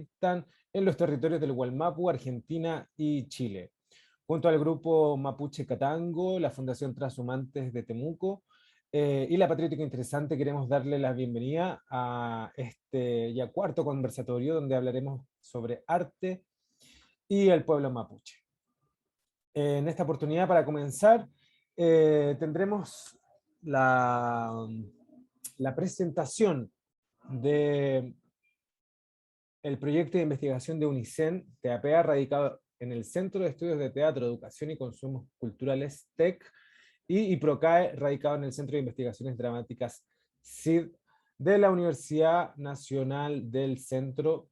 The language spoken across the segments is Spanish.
conectan en los territorios del Wallmapu, Argentina y Chile. Junto al grupo Mapuche Catango, la Fundación Transhumantes de Temuco y la Patriótica Interesante, queremos darle la bienvenida a este ya cuarto conversatorio donde hablaremos sobre arte y el pueblo mapuche. En esta oportunidad, para comenzar, tendremos la presentación de el proyecto de investigación de UNICEN, TEAPEA, radicado en el Centro de Estudios de Teatro, Educación y Consumos Culturales, TEC, y IPROCAE, radicado en el Centro de Investigaciones Dramáticas, CID, de la Universidad Nacional del Centro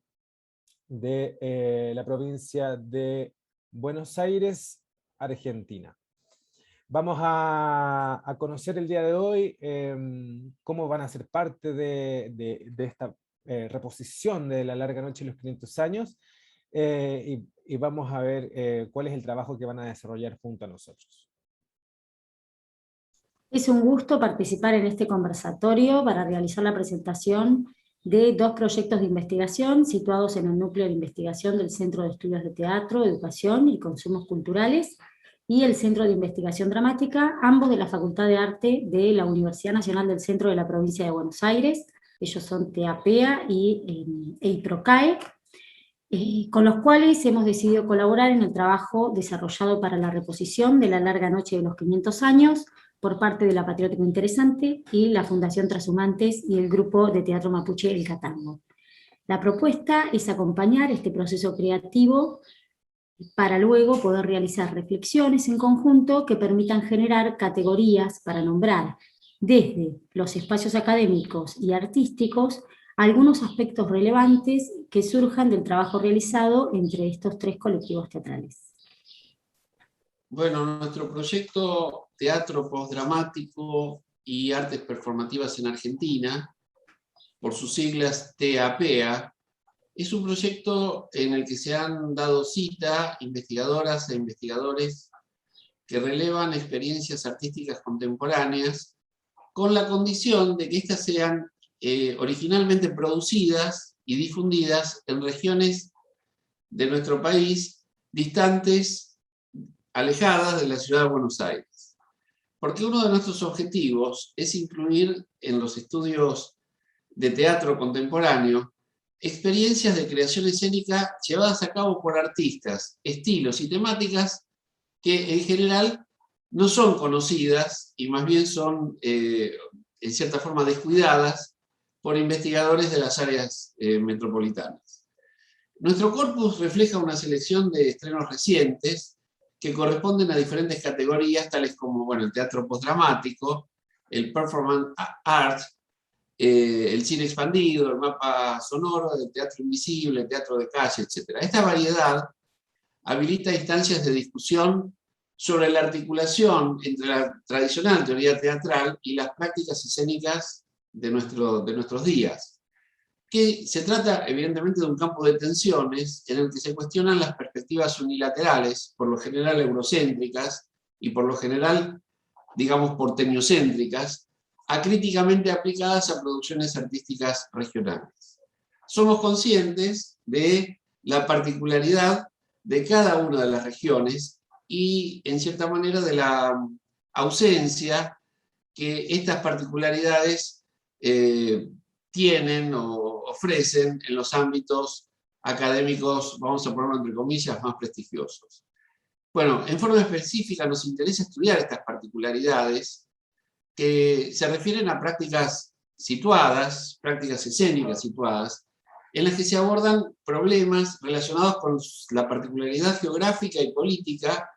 de la provincia de Buenos Aires, Argentina. Vamos a conocer el día de hoy cómo van a ser parte de esta reposición de La Larga Noche y los 500 años, y vamos a ver cuál es el trabajo que van a desarrollar junto a nosotros. Es un gusto participar en este conversatorio para realizar la presentación de dos proyectos de investigación situados en el núcleo de investigación del Centro de Estudios de Teatro, Educación y Consumos Culturales y el Centro de Investigación Dramática, ambos de la Facultad de Arte de la Universidad Nacional del Centro de la Provincia de Buenos Aires. Ellos son TEAPEA y IPROCAE, con los cuales hemos decidido colaborar en el trabajo desarrollado para la reposición de La Larga Noche de los 500 años, por parte de la Patriótica Interesante y la Fundación Transhumantes y el grupo de teatro mapuche El Catango. La propuesta es acompañar este proceso creativo para luego poder realizar reflexiones en conjunto que permitan generar categorías para nombrar desde los espacios académicos y artísticos algunos aspectos relevantes que surjan del trabajo realizado entre estos tres colectivos teatrales. Bueno, nuestro proyecto Teatro Postdramático y Artes Performativas en Argentina, por sus siglas TEAPEA, es un proyecto en el que se han dado cita investigadoras e investigadores que relevan experiencias artísticas contemporáneas con la condición de que éstas sean originalmente producidas y difundidas en regiones de nuestro país distantes, alejadas de la ciudad de Buenos Aires. Porque uno de nuestros objetivos es incluir en los estudios de teatro contemporáneo experiencias de creación escénica llevadas a cabo por artistas, estilos y temáticas que en general no son conocidas y más bien son en cierta forma descuidadas por investigadores de las áreas metropolitanas. Nuestro corpus refleja una selección de estrenos recientes que corresponden a diferentes categorías, tales como el teatro postdramático, el performance art, el cine expandido, el mapa sonoro, el teatro invisible, el teatro de calle, etc. Esta variedad habilita instancias de discusión sobre la articulación entre la tradicional teoría teatral y las prácticas escénicas de nuestros días, que se trata evidentemente de un campo de tensiones en el que se cuestionan las perspectivas unilaterales, por lo general eurocéntricas y por lo general, digamos, porteñocéntricas, acríticamente aplicadas a producciones artísticas regionales. Somos conscientes de la particularidad de cada una de las regiones y, en cierta manera, de la ausencia que estas particularidades tienen o ofrecen en los ámbitos académicos, vamos a ponerlo entre comillas, más prestigiosos. Bueno, en forma específica nos interesa estudiar estas particularidades que se refieren a prácticas situadas, prácticas escénicas situadas, en las que se abordan problemas relacionados con la particularidad geográfica y política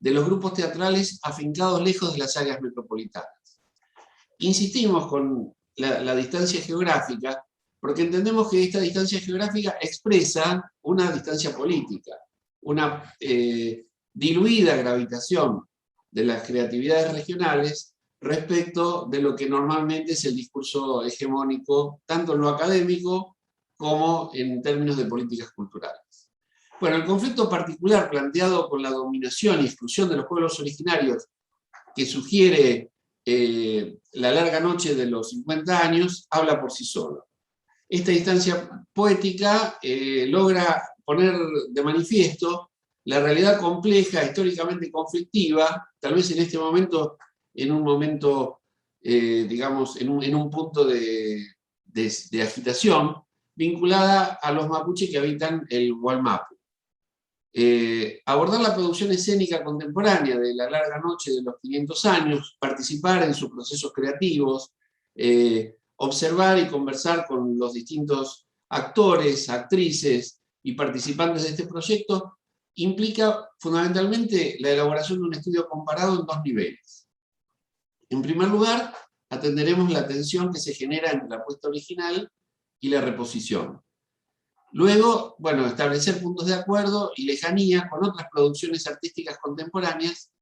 de los grupos teatrales afincados lejos de las áreas metropolitanas. Insistimos con la distancia geográfica porque entendemos que esta distancia geográfica expresa una distancia política, una diluida gravitación de las creatividades regionales respecto de lo que normalmente es el discurso hegemónico, tanto en lo académico como en términos de políticas culturales. Bueno, el conflicto particular planteado con la dominación y exclusión de los pueblos originarios que sugiere La Larga Noche de los 50 años habla por sí solo. Esta instancia poética logra poner de manifiesto la realidad compleja, históricamente conflictiva, tal vez en este momento, digamos, en un punto de agitación, vinculada a los mapuches que habitan el Wallmapu. Abordar la producción escénica contemporánea de La Larga Noche de los 500 años, participar en sus procesos creativos, observar y conversar con los distintos actores, actrices y participantes de este proyecto, implica fundamentalmente la elaboración de un estudio comparado en dos niveles. En primer lugar, atenderemos la tensión que se genera entre la puesta original y la reposición. Luego, bueno, establecer puntos de acuerdo y lejanía con otras producciones artísticas contemporáneas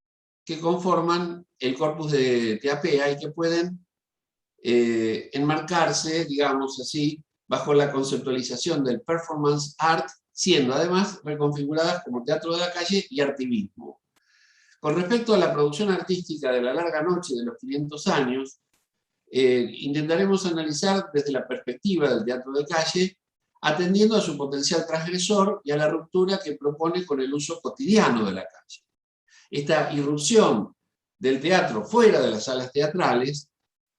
que conforman el corpus de TEAPEA y que pueden enmarcarse, digamos así, bajo la conceptualización del performance art, siendo además reconfiguradas como teatro de la calle y artivismo. Con respecto a la producción artística de La Larga Noche de los 500 años, intentaremos analizar desde la perspectiva del teatro de calle, atendiendo a su potencial transgresor y a la ruptura que propone con el uso cotidiano de la calle. Esta irrupción del teatro fuera de las salas teatrales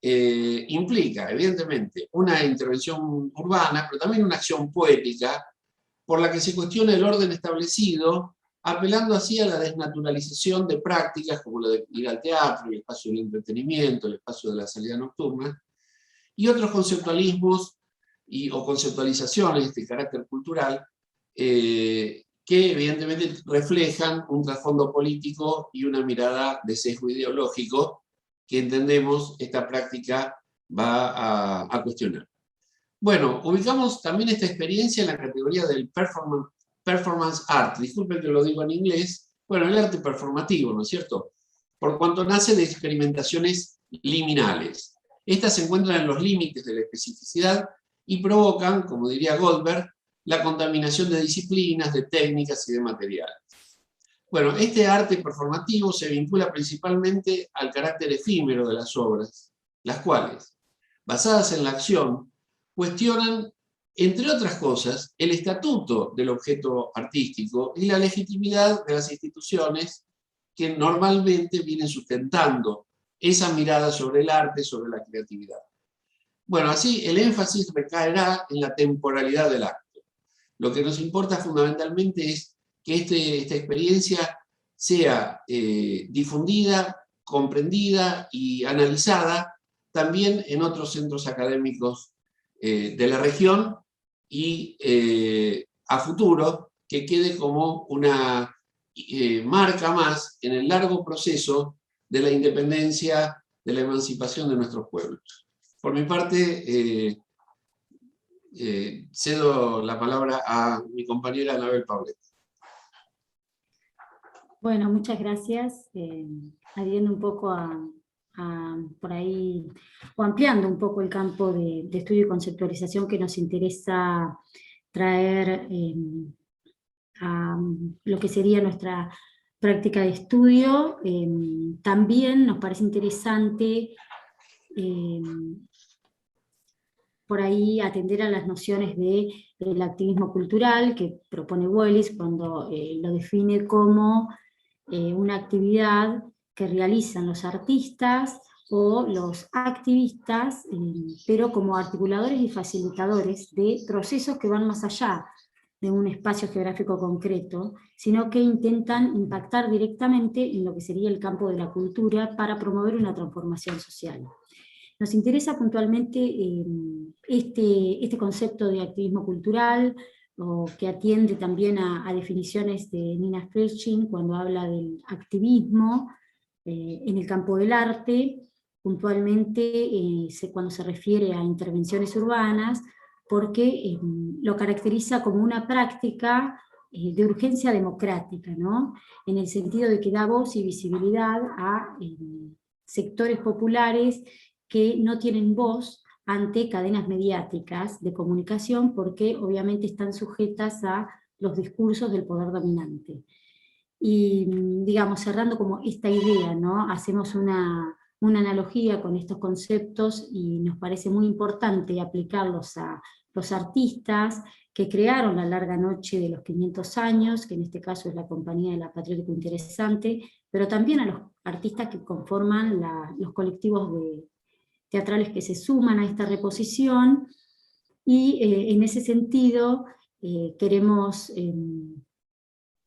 implica, evidentemente, una intervención urbana, pero también una acción poética, por la que se cuestiona el orden establecido, apelando así a la desnaturalización de prácticas como la de ir al teatro, el espacio del entretenimiento, el espacio de la salida nocturna, y otros conceptualismos o conceptualizaciones de carácter cultural que evidentemente reflejan un trasfondo político y una mirada de sesgo ideológico que entendemos esta práctica va a cuestionar. Bueno, ubicamos también esta experiencia en la categoría del performance art. Disculpen que lo digo en inglés. Bueno, el arte performativo, ¿no es cierto? Por cuanto nace de experimentaciones liminales. Estas se encuentran en los límites de la especificidad y provocan, como diría Goldberg, la contaminación de disciplinas, de técnicas y de materiales. Bueno, este arte performativo se vincula principalmente al carácter efímero de las obras, las cuales, basadas en la acción, cuestionan, entre otras cosas, el estatuto del objeto artístico y la legitimidad de las instituciones que normalmente vienen sustentando esa mirada sobre el arte, sobre la creatividad. Bueno, así el énfasis recaerá en la temporalidad del acto. Lo que nos importa fundamentalmente es que esta experiencia sea difundida, comprendida y analizada también en otros centros académicos de la región y a futuro que quede como una marca más en el largo proceso de la independencia, de la emancipación de nuestros pueblos. Por mi parte, cedo la palabra a mi compañera Anabel Paulet. Bueno, muchas gracias. Adhiendo un poco por ahí, o ampliando un poco el campo de estudio y conceptualización que nos interesa traer a lo que sería nuestra práctica de estudio, también nos parece interesante por ahí atender a las nociones del activismo cultural que propone Wallis cuando lo define como una actividad que realizan los artistas o los activistas, pero como articuladores y facilitadores de procesos que van más allá de un espacio geográfico concreto, sino que intentan impactar directamente en lo que sería el campo de la cultura para promover una transformación social. Nos interesa puntualmente este concepto de activismo cultural, o que atiende también a definiciones de Nina Scherchin cuando habla del activismo en el campo del arte, puntualmente cuando se refiere a intervenciones urbanas, porque lo caracteriza como una práctica de urgencia democrática, ¿no? En el sentido de que da voz y visibilidad a sectores populares que no tienen voz ante cadenas mediáticas de comunicación porque obviamente están sujetas a los discursos del poder dominante. Y digamos, cerrando como esta idea, ¿no? Hacemos una analogía con estos conceptos y nos parece muy importante aplicarlos a los artistas que crearon La Larga Noche de los 500 años, que en este caso es la compañía de La Patriótico Interesante, pero también a los artistas que conforman los colectivos teatrales que se suman a esta reposición, y en ese sentido queremos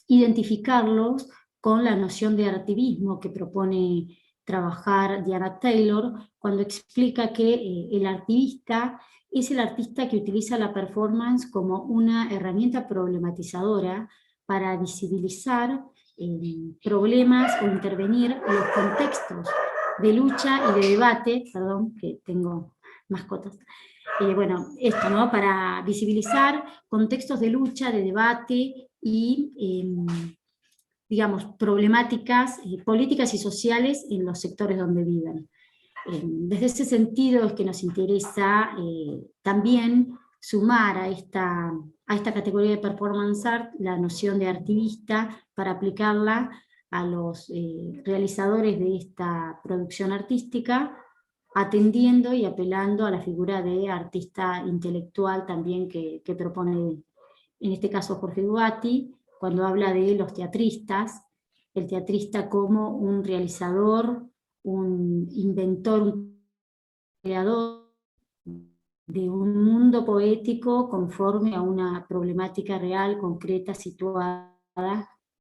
identificarlos con la noción de artivismo que propone trabajar Diana Taylor, cuando explica que el artivista es el artista que utiliza la performance como una herramienta problematizadora para visibilizar problemas o intervenir en los contextos de lucha y de debate, perdón, que tengo mascotas, bueno, esto, ¿no? Para visibilizar contextos de lucha, de debate y, digamos, problemáticas políticas y sociales en los sectores donde viven. Desde ese sentido es que nos interesa también sumar a esta categoría de performance art la noción de artivista para aplicarla a los realizadores de esta producción artística, atendiendo y apelando a la figura de artista intelectual también que propone, en este caso Jorge Duati, cuando habla de los teatristas, el teatrista como un realizador, un inventor, un creador de un mundo poético conforme a una problemática real, concreta, situada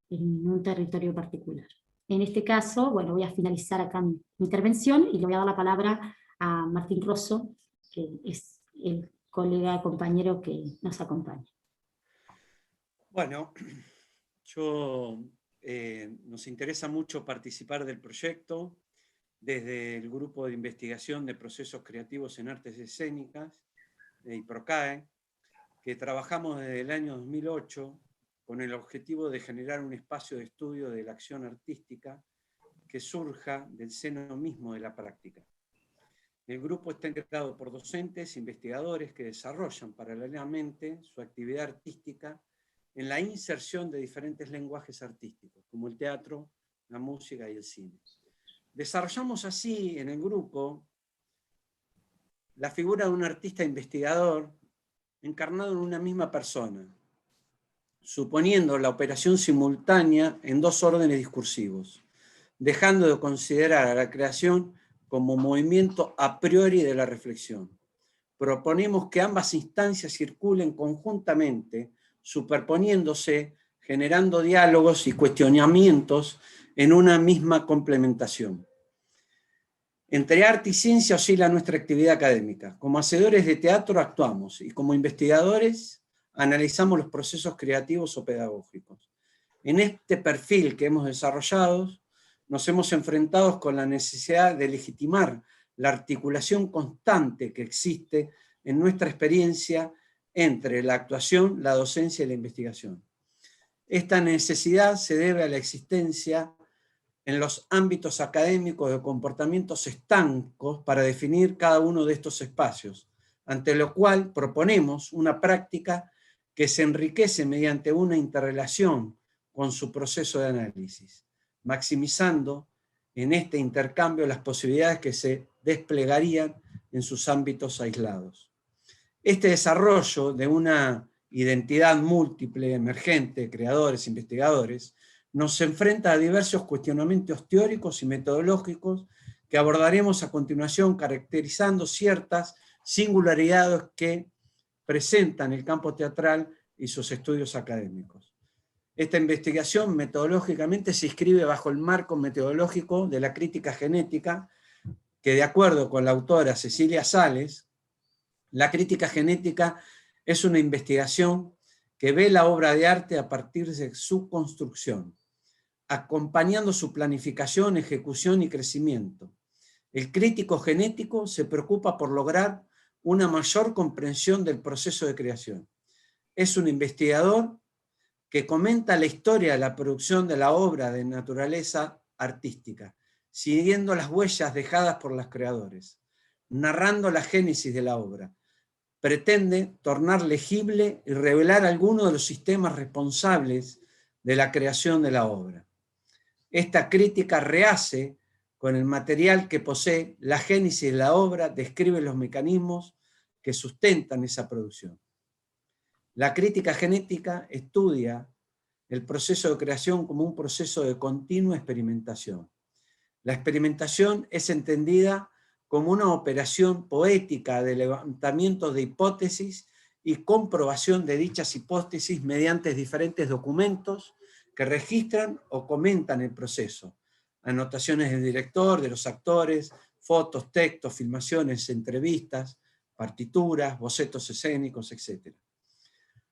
en un territorio particular. En este caso, bueno, voy a finalizar acá mi intervención y le voy a dar la palabra a Martín Rosso, que es el colega, compañero que nos acompaña. Bueno, nos interesa mucho participar del proyecto desde el Grupo de Investigación de Procesos Creativos en Artes Escénicas, de IPROCAE, que trabajamos desde el año 2008 con el objetivo de generar un espacio de estudio de la acción artística que surja del seno mismo de la práctica. El grupo está integrado por docentes, investigadores que desarrollan paralelamente su actividad artística en la inserción de diferentes lenguajes artísticos, como el teatro, la música y el cine. Desarrollamos así en el grupo la figura de un artista investigador encarnado en una misma persona, suponiendo la operación simultánea en dos órdenes discursivos, dejando de considerar a la creación como movimiento a priori de la reflexión. Proponemos que ambas instancias circulen conjuntamente, superponiéndose, generando diálogos y cuestionamientos en una misma complementación. Entre arte y ciencia oscila nuestra actividad académica. Como hacedores de teatro actuamos y como investigadores analizamos los procesos creativos o pedagógicos. En este perfil que hemos desarrollado, nos hemos enfrentado con la necesidad de legitimar la articulación constante que existe en nuestra experiencia entre la actuación, la docencia y la investigación. Esta necesidad se debe a la existencia en los ámbitos académicos de comportamientos estancos para definir cada uno de estos espacios, ante lo cual proponemos una práctica que se enriquece mediante una interrelación con su proceso de análisis, maximizando en este intercambio las posibilidades que se desplegarían en sus ámbitos aislados. Este desarrollo de una identidad múltiple, emergente, creadores, investigadores, nos enfrenta a diversos cuestionamientos teóricos y metodológicos que abordaremos a continuación, caracterizando ciertas singularidades que presentan el campo teatral y sus estudios académicos. Esta investigación metodológicamente se inscribe bajo el marco metodológico de la crítica genética, que de acuerdo con la autora Cecilia Sales, la crítica genética es una investigación que ve la obra de arte a partir de su construcción, acompañando su planificación, ejecución y crecimiento. El crítico genético se preocupa por lograr una mayor comprensión del proceso de creación. Es un investigador que comenta la historia de la producción de la obra de naturaleza artística, siguiendo las huellas dejadas por los creadores, narrando la génesis de la obra. Pretende tornar legible y revelar algunos de los sistemas responsables de la creación de la obra. Esta crítica rehace con el material que posee la génesis de la obra, describe los mecanismos que sustentan esa producción. La crítica genética estudia el proceso de creación como un proceso de continua experimentación. La experimentación es entendida como una operación poética de levantamiento de hipótesis y comprobación de dichas hipótesis mediante diferentes documentos que registran o comentan el proceso. Anotaciones del director, de los actores, fotos, textos, filmaciones, entrevistas, partituras, bocetos escénicos, etc.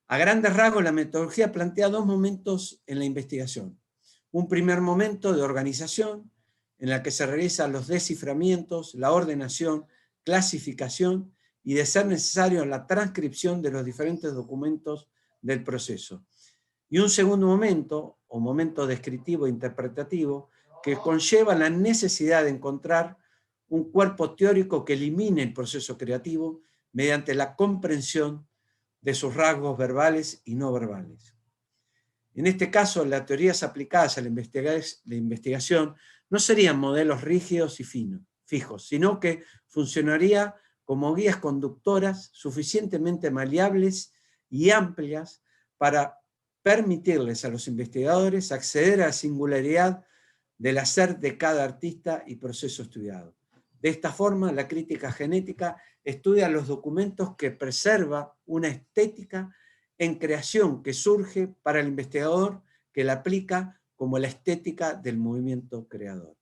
A grandes rasgos, la metodología plantea dos momentos en la investigación. Un primer momento de organización, en la que se realizan los desciframientos, la ordenación, clasificación y, de ser necesario, la transcripción de los diferentes documentos del proceso. Y un segundo momento, o momento descriptivo e interpretativo, que conlleva la necesidad de encontrar un cuerpo teórico que elimine el proceso creativo mediante la comprensión de sus rasgos verbales y no verbales. En este caso, las teorías aplicadas a la investigación no serían modelos rígidos y fijos, sino que funcionaría como guías conductoras suficientemente maleables y amplias para permitirles a los investigadores acceder a la singularidad del hacer de cada artista y proceso estudiado. De esta forma, la crítica genética estudia los documentos que preserva una estética en creación que surge para el investigador, que la aplica como la estética del movimiento creador.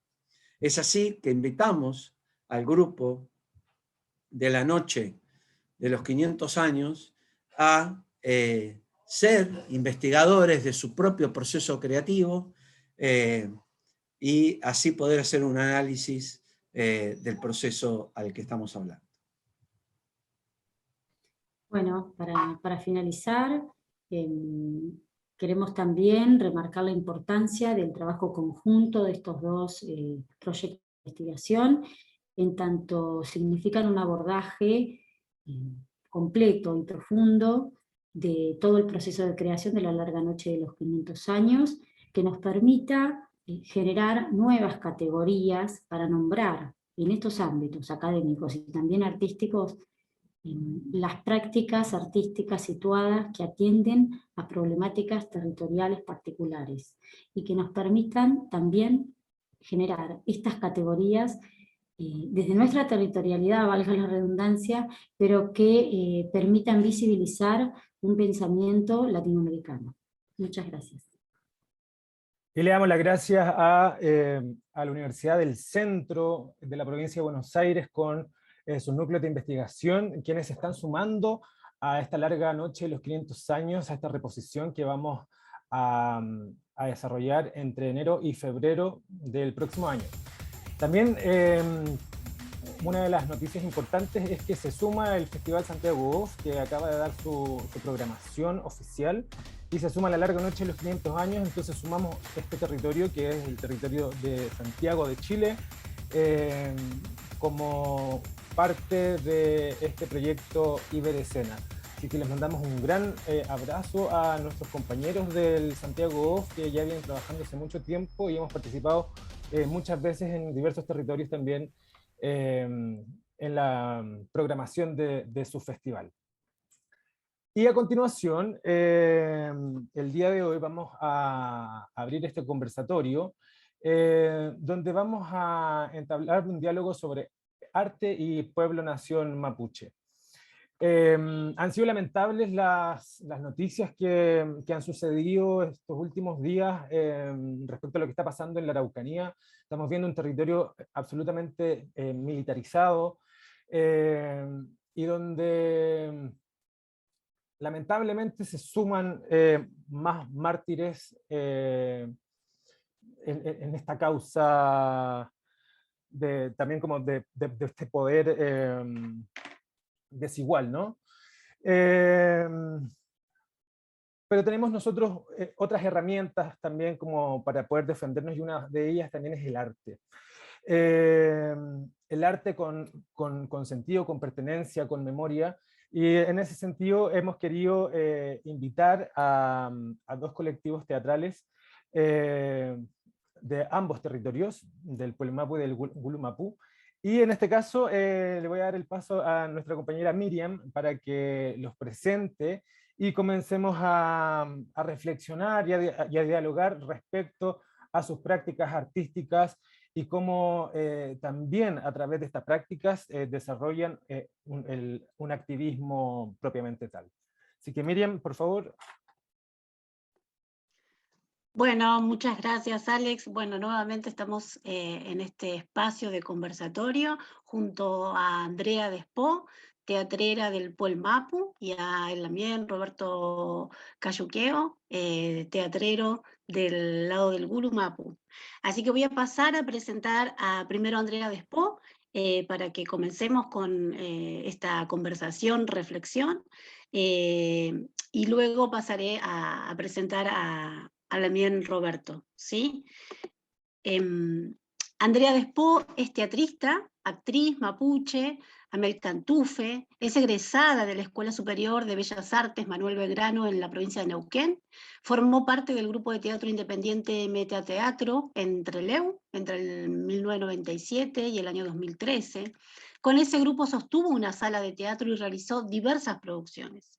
Es así que invitamos al grupo de la noche de los 500 años a ser investigadores de su propio proceso creativo y así poder hacer un análisis del proceso al que estamos hablando. Bueno, para finalizar, queremos también remarcar la importancia del trabajo conjunto de estos dos proyectos de investigación, en tanto significan un abordaje completo y profundo de todo el proceso de creación de la larga noche de los 500 años, que nos permita generar nuevas categorías para nombrar en estos ámbitos académicos y también artísticos las prácticas artísticas situadas que atienden a problemáticas territoriales particulares y que nos permitan también generar estas categorías desde nuestra territorialidad, valga la redundancia, pero que permitan visibilizar un pensamiento latinoamericano. Muchas gracias. Y le damos las gracias a la Universidad del Centro de la Provincia de Buenos Aires con sus núcleos de investigación, quienes se están sumando a esta larga noche de los 500 años, a esta reposición que vamos a desarrollar entre enero y febrero del próximo año. También una de las noticias importantes es que se suma el Festival Santiago Off, que acaba de dar su programación oficial, y se suma la larga noche de los 500 años, entonces sumamos este territorio, que es el territorio de Santiago de Chile, como parte de este proyecto Iberescena. Así que les mandamos un gran abrazo a nuestros compañeros del Santiago Off, que ya vienen trabajando hace mucho tiempo y hemos participado muchas veces en diversos territorios también en la programación de su festival. Y a continuación, el día de hoy vamos a abrir este conversatorio donde vamos a entablar un diálogo sobre arte y pueblo-nación mapuche. Han sido lamentables las noticias que han sucedido estos últimos días respecto a lo que está pasando en la Araucanía. Estamos viendo un territorio absolutamente militarizado y donde lamentablemente se suman más mártires en esta causa también como de este poder desigual, ¿no? Pero tenemos nosotros otras herramientas también como para poder defendernos, y una de ellas también es el arte. El arte con sentido, con pertenencia, con memoria, y en ese sentido hemos querido invitar a dos colectivos teatrales de ambos territorios, del Puelmapu y del Gulumapú, Y en este caso le voy a dar el paso a nuestra compañera Miriam para que los presente y comencemos a reflexionar y a dialogar respecto a sus prácticas artísticas y cómo también a través de estas prácticas desarrollan un activismo propiamente tal. Así que Miriam, por favor. Bueno, muchas gracias, Alex. Bueno, nuevamente estamos en este espacio de conversatorio junto a Andrea Despó, teatrera del Puel Mapu, y a él también, Roberto Cayuqueo, teatrero del lado del Gulu Mapu. Así que voy a pasar a presentar a primero a Andrea Despó para que comencemos con esta conversación, reflexión, y luego pasaré a presentar a también Roberto, ¿sí? Andrea Despó es teatrista, actriz mapuche, Amel Cantufe, es egresada de la Escuela Superior de Bellas Artes Manuel Belgrano en la provincia de Neuquén, formó parte del grupo de teatro independiente Meta Teatro en Trelew entre el 1997 y el año 2013. Con ese grupo sostuvo una sala de teatro y realizó diversas producciones.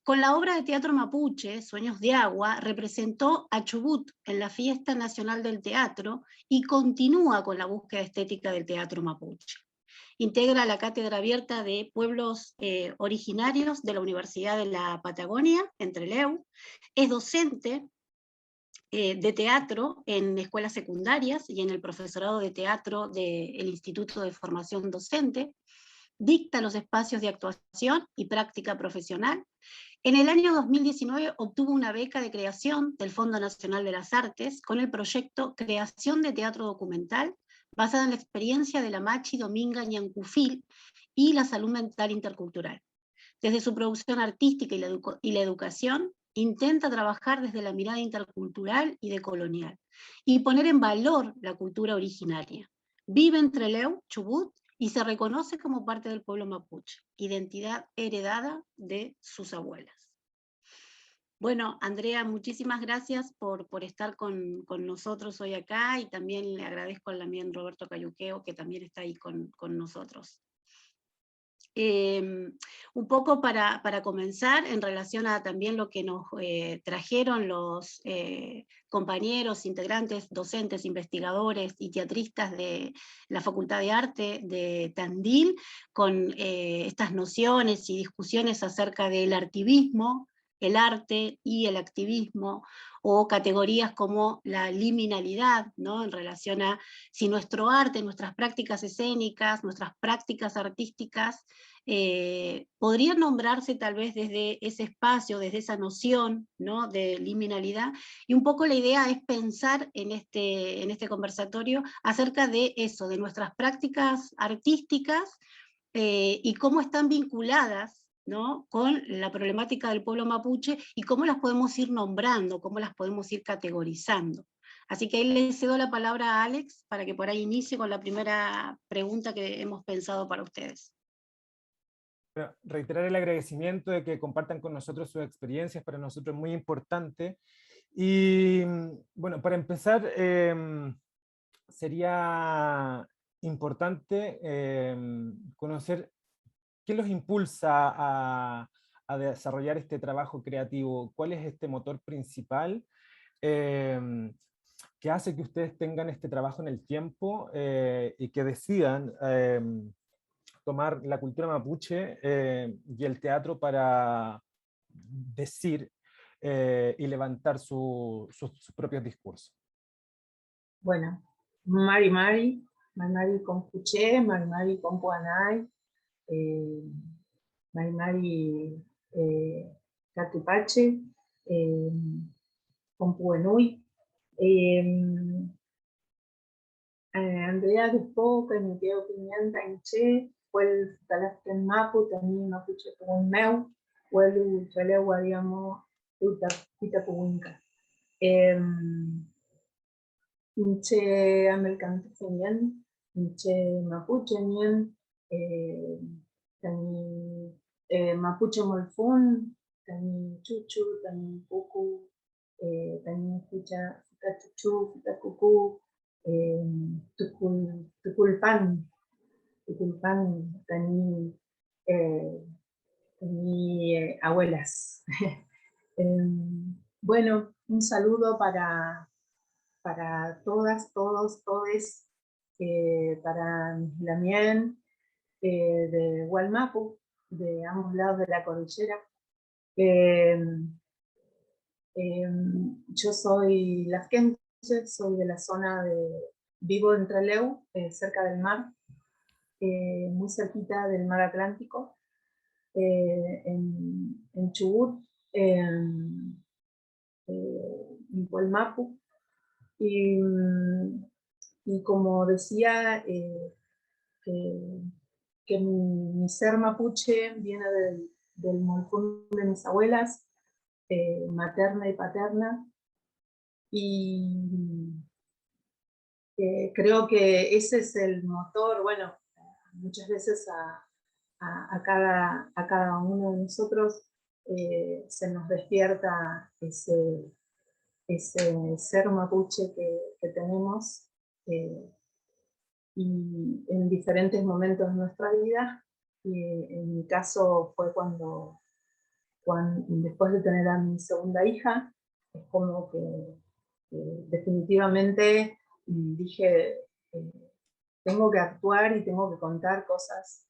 Con la obra de teatro mapuche, Sueños de Agua, representó a Chubut en la Fiesta Nacional del Teatro y continúa con la búsqueda estética del teatro mapuche. Integra la Cátedra Abierta de Pueblos Originarios de la Universidad de la Patagonia, en Trelew. Es docente de teatro en escuelas secundarias y en el profesorado de teatro del Instituto de Formación Docente. Dicta los espacios de actuación y práctica profesional. En el año 2019 obtuvo una beca de creación del Fondo Nacional de las Artes con el proyecto Creación de Teatro Documental, basada en la experiencia de la Machi Dominga Ñancufil y la salud mental intercultural. Desde su producción artística y la educación, intenta trabajar desde la mirada intercultural y decolonial, y poner en valor la cultura originaria. Vive en Trelew, Chubut, y se reconoce como parte del pueblo mapuche, identidad heredada de sus abuelas. Bueno, Andrea, muchísimas gracias por estar con nosotros hoy acá, y también le agradezco al también Roberto Cayuqueo, que también está ahí con nosotros. Un poco para comenzar, en relación a también lo que nos trajeron los compañeros, integrantes, docentes, investigadores y teatristas de la Facultad de Arte de Tandil, con estas nociones y discusiones acerca del artivismo, el arte y el activismo, o categorías como la liminalidad, ¿no? En relación a si nuestro arte, nuestras prácticas escénicas, nuestras prácticas artísticas, podrían nombrarse tal vez desde ese espacio, desde esa noción, ¿no? De liminalidad, y un poco la idea es pensar en este conversatorio acerca de eso, de nuestras prácticas artísticas, y cómo están vinculadas, ¿no? Con la problemática del pueblo mapuche, y cómo las podemos ir nombrando, cómo las podemos ir categorizando. Así que ahí le cedo la palabra a Alex para que por ahí inicie con la primera pregunta que hemos pensado para ustedes. Reiterar el agradecimiento de que compartan con nosotros sus experiencias, para nosotros es muy importante. Y bueno, para empezar, sería importante conocer qué los impulsa a desarrollar este trabajo creativo, cuál es este motor principal que hace que ustedes tengan este trabajo en el tiempo y que decidan tomar la cultura mapuche y el teatro para decir y levantar sus propios discursos. Bueno, Mari Compuche, Mari Compuanay, Mari Catupache, Compuenui, Andrea Despó, que me quedo pimienta en Che, fue el Talasken Mapu, también Mapuche Pugun Meu, fue el Chale Guadiamo, Itapuinca. Inche Americanto Nien, Inche Mapuche Nien, Tani Mapuche Molfun, Tani Chuchu, Tani Puku, Tani Futa Chuchu, Futa Cucu, Tuculpan, Tucumán tenía abuelas. Bueno, un saludo para todas, todes, para Lamien, de Hualmapu, de ambos lados de la cordillera. Yo soy lasquense, soy de la zona vivo en Trelew, cerca del mar, muy cerquita del mar Atlántico, en Chubut, en Hualmapu. Y como decía, que mi ser mapuche viene del molcún de mis abuelas, materna y paterna, y creo que ese es el motor. Bueno, muchas veces a cada uno de nosotros se nos despierta ese ser mapuche que tenemos, y en diferentes momentos de nuestra vida. Y en mi caso fue cuando después de tener a mi segunda hija, es como que definitivamente dije, tengo que actuar y tengo que contar cosas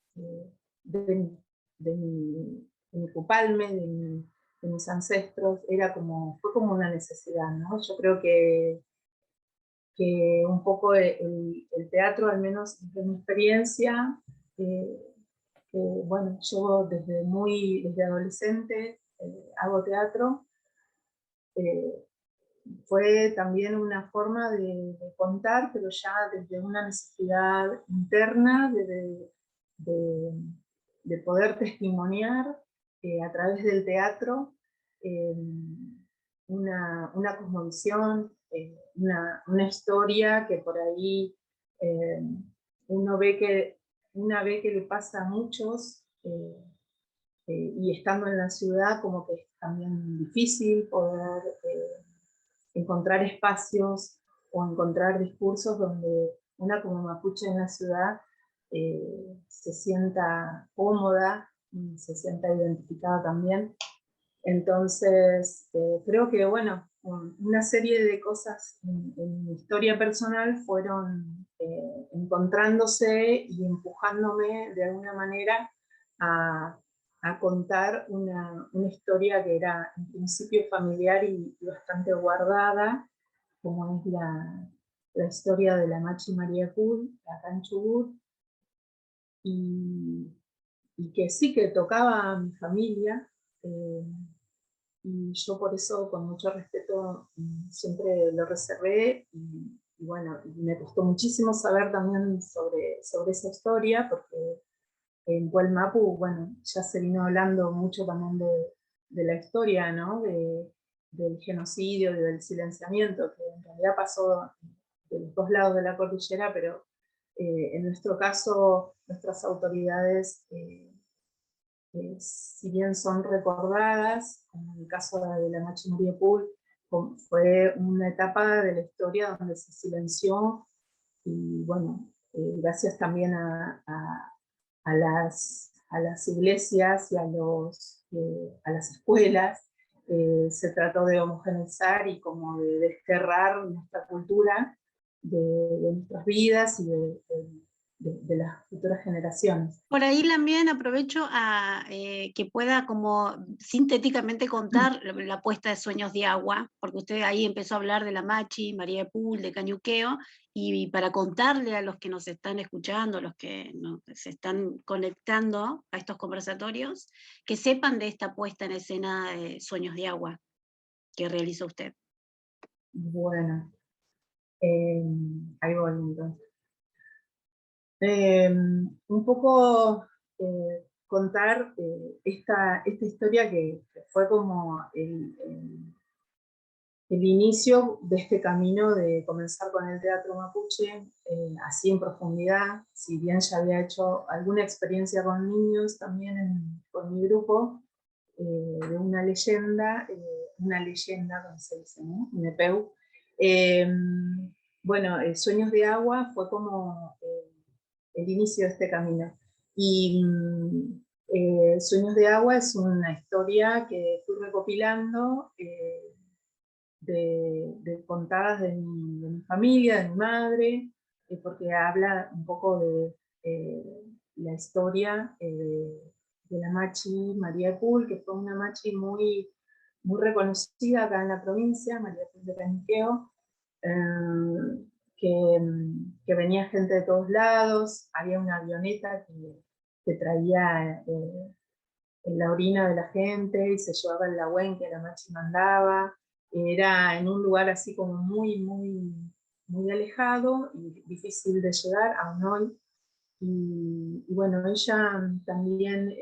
de mi cupalme, de mis ancestros. Fue como una necesidad, ¿no? Yo creo que un poco el teatro, al menos desde mi experiencia, bueno, yo desde adolescente hago teatro. Fue también una forma de contar, pero ya desde una necesidad interna de poder testimoniar a través del teatro una cosmovisión, una historia que por ahí una ve que le pasa a muchos, y estando en la ciudad como que es también difícil poder encontrar espacios o encontrar discursos donde una como mapuche en la ciudad se sienta cómoda y se sienta identificada también. Entonces, creo que, bueno, una serie de cosas en mi historia personal fueron encontrándose y empujándome de alguna manera a contar una historia que era en principio familiar y bastante guardada, como es la historia de la Machi María Cool, acá en Chubut, y que sí que tocaba a mi familia. Y yo por eso, con mucho respeto, siempre lo reservé, y bueno, me costó muchísimo saber también sobre esa historia, porque en Hualmapu, bueno, ya se vino hablando mucho también de la historia, ¿no? Del genocidio y del silenciamiento, que en realidad pasó de los dos lados de la cordillera, pero en nuestro caso, nuestras autoridades, si bien son recordadas, como en el caso de la Machi María Pool, fue una etapa de la historia donde se silenció, y bueno, gracias también a las iglesias y a las escuelas, se trató de homogeneizar y como de desterrar nuestra cultura de nuestras vidas y de las futuras generaciones. Por ahí también aprovecho a que pueda como sintéticamente contar la puesta de Sueños de Agua, porque usted ahí empezó a hablar de la Machi, María de Pool, de Cañuqueo, y para contarle a los que nos están escuchando, los que se están conectando a estos conversatorios, que sepan de esta puesta en escena de Sueños de Agua que realizó usted. Bueno, ahí voy entonces. Un poco contar esta historia que fue como el inicio de este camino de comenzar con el teatro mapuche, así en profundidad. Si bien ya había hecho alguna experiencia con niños también con mi grupo, de una leyenda, como se dice, ¿no? Nepeu. Bueno, Sueños de Agua fue como el inicio de este camino. Y Sueños de Agua es una historia que fui recopilando de contadas de mi familia, de mi madre, porque habla un poco de la historia de la Machi María Epul, que fue una Machi muy, muy reconocida acá en la provincia, María Epul de Caniqueo, que venía gente de todos lados, había una avioneta que traía la orina de la gente y se llevaba el lagüen que la Machi mandaba. Era en un lugar así como muy, muy, muy alejado y difícil de llegar, aún hoy. Y bueno, ella también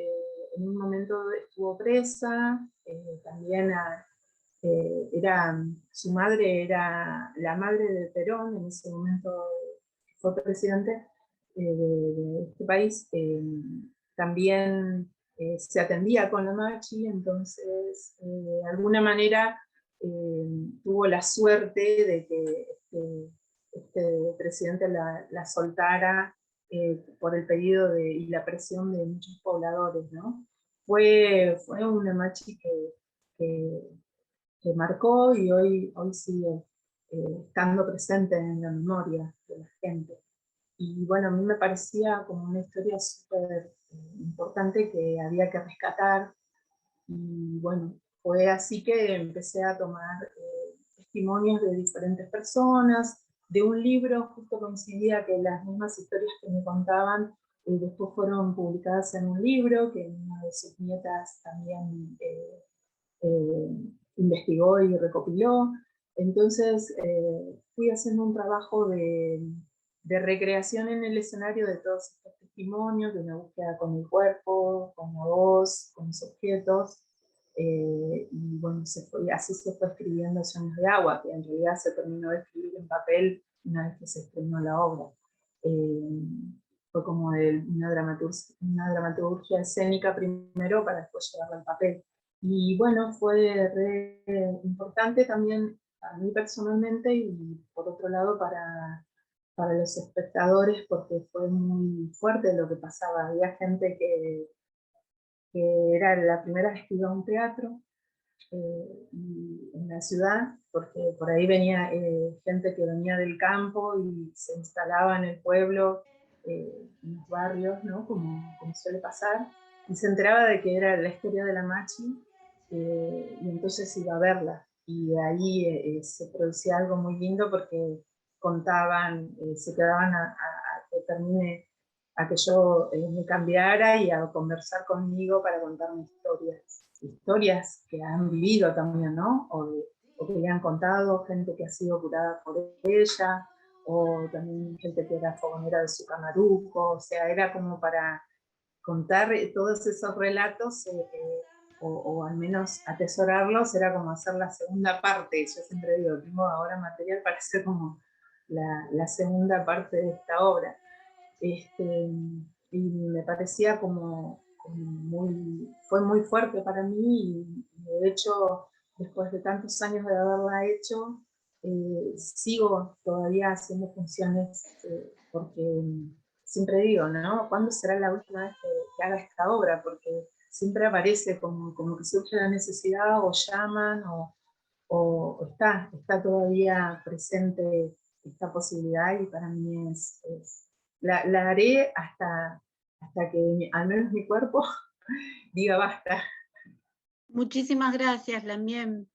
en un momento estuvo presa, también su madre era la madre de Perón, en ese momento fue presidente de este país, también se atendía con la Machi, entonces de alguna manera tuvo la suerte de que este presidente la soltara por el pedido y la presión de muchos pobladores, ¿no? Fue una Machi que marcó y hoy sigue estando presente en la memoria de la gente. Y bueno, a mí me parecía como una historia súper importante que había que rescatar. Y bueno, fue así que empecé a tomar testimonios de diferentes personas, de un libro, justo coincidía que las mismas historias que me contaban después fueron publicadas en un libro que una de sus nietas también investigó y recopiló. Entonces fui haciendo un trabajo de recreación en el escenario de todos estos testimonios, de una búsqueda con el cuerpo, con la voz, con los objetos, y bueno, así se fue escribiendo Sueños de Agua, que en realidad se terminó de escribir en papel una vez que se estrenó la obra. Fue como una dramaturgia escénica primero para después llevarla al papel. Y bueno, fue re importante también para mí personalmente y por otro lado para los espectadores, porque fue muy fuerte lo que pasaba. Había gente que era la primera vez que iba a un teatro en la ciudad, porque por ahí venía gente que venía del campo y se instalaba en el pueblo, en los barrios, ¿no? como suele pasar, y se enteraba de que era la historia de la Machi, y entonces iba a verla. Y ahí se producía algo muy lindo porque contaban, se quedaban a que termine, a que yo me cambiara y a conversar conmigo para contarme historias que han vivido también, ¿no? O que le han contado, gente que ha sido curada por ella, o también gente que era fogonera de su camaruco, o sea, era como para contar todos esos relatos, o al menos atesorarlos, era como hacer la segunda parte. Yo siempre digo, tengo ahora material para hacer como la segunda parte de esta obra. Y me parecía fue muy fuerte para mí, y de hecho, después de tantos años de haberla hecho, sigo todavía haciendo funciones, porque siempre digo, ¿no? ¿Cuándo será la última vez que haga esta obra? Porque siempre aparece como que surge la necesidad, o llaman, o está todavía presente esta posibilidad, y para mí la haré hasta que al menos mi cuerpo diga basta. Muchísimas gracias, Lamien.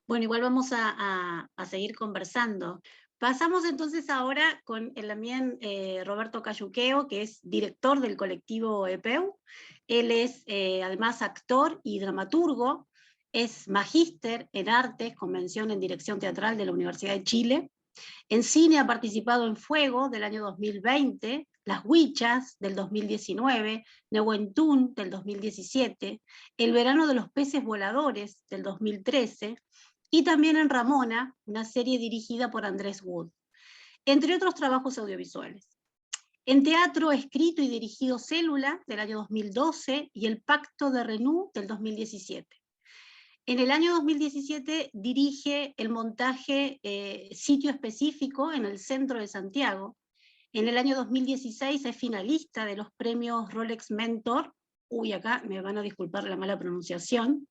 Bueno, igual vamos a seguir conversando. Pasamos entonces ahora con el Lamien Roberto Cayuqueo, que es director del colectivo EPEU. Él es además actor y dramaturgo, es magíster en artes, con mención en dirección teatral de la Universidad de Chile. En cine ha participado en Fuego del año 2020, Las Huichas del 2019, Nehuentún del 2017, El verano de los peces voladores del 2013, y también en Ramona, una serie dirigida por Andrés Wood, entre otros trabajos audiovisuales. En teatro, escrito y dirigido Célula del año 2012 y El Pacto de Renú del 2017. En el año 2017 dirige el montaje Sitio Específico en el centro de Santiago, En el año 2016 es finalista de los premios Rolex Mentor. Uy, acá me van a disculpar la mala pronunciación.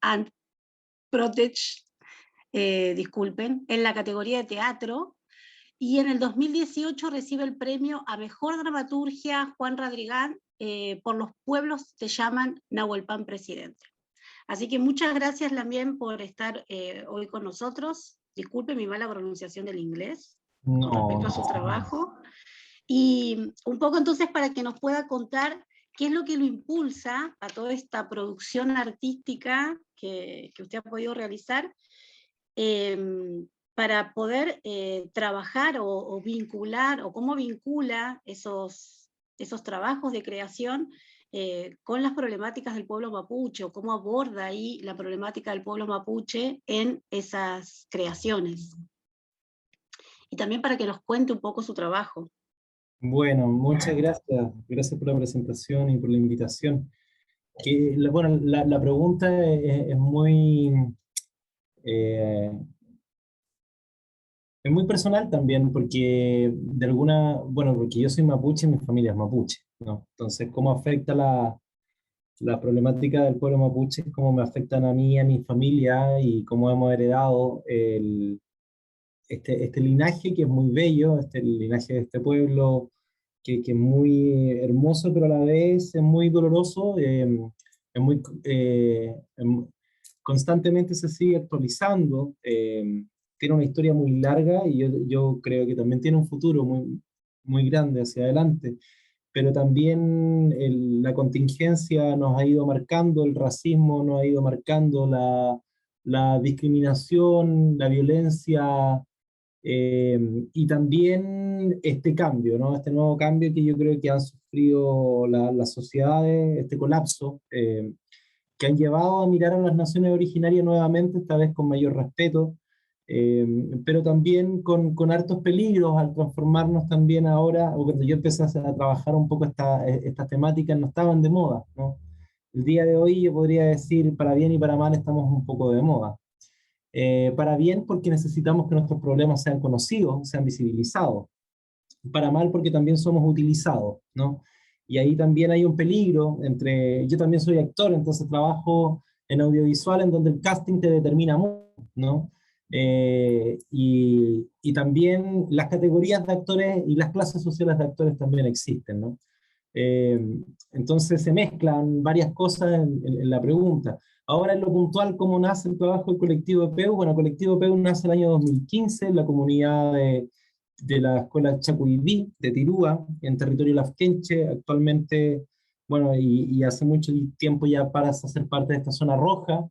And Protege, disculpen, en la categoría de teatro. Y en el 2018 recibe el premio a Mejor Dramaturgia Juan Radrigán por Los pueblos te llaman, Nahuelpan Presidente. Así que muchas gracias también por estar hoy con nosotros. Disculpe mi mala pronunciación del inglés con respecto a su trabajo. Y un poco entonces para que nos pueda contar qué es lo que lo impulsa a toda esta producción artística que usted ha podido realizar, para poder trabajar o vincular, o cómo vincula esos trabajos de creación con las problemáticas del pueblo mapuche, o cómo aborda ahí la problemática del pueblo mapuche en esas creaciones. Y también para que nos cuente un poco su trabajo. Bueno, muchas gracias. Gracias por la presentación y por la invitación. Bueno, la pregunta es muy... es muy personal también, porque de alguna, bueno, porque yo soy mapuche y mi familia es mapuche, ¿no? Entonces, ¿cómo afecta la problemática del pueblo mapuche? ¿Cómo me afectan a mí, a mi familia, y cómo hemos heredado este linaje que es muy bello, este linaje de este pueblo que es muy hermoso, pero a la vez es muy doloroso, es muy, constantemente se sigue actualizando, tiene una historia muy larga y yo creo que también tiene un futuro muy, muy grande hacia adelante, pero también la contingencia nos ha ido marcando, el racismo nos ha ido marcando, la discriminación, la violencia, y también este cambio, ¿no? Este nuevo cambio que yo creo que han sufrido las sociedades, este colapso, que han llevado a mirar a las naciones originarias nuevamente, esta vez con mayor respeto, pero también con hartos peligros al transformarnos también ahora, o cuando yo empecé a trabajar un poco estas temáticas, no estaban de moda, ¿no? El día de hoy yo podría decir, para bien y para mal, estamos un poco de moda. Para bien porque necesitamos que nuestros problemas sean conocidos, sean visibilizados. Para mal porque también somos utilizados, ¿no? Y ahí también hay un peligro entre... Yo también soy actor, entonces trabajo en audiovisual en donde el casting te determina mucho, ¿no? Y también las categorías de actores y las clases sociales de actores también existen, ¿no? Entonces se mezclan varias cosas en la pregunta. Ahora en lo puntual, ¿cómo nace el trabajo del colectivo PEU? Bueno, el colectivo PEU nace el año 2015 en la comunidad de la escuela Chacuibí, de Tirúa, en territorio lafkenche. Actualmente, bueno, y hace mucho tiempo ya paras a ser parte de esta zona roja.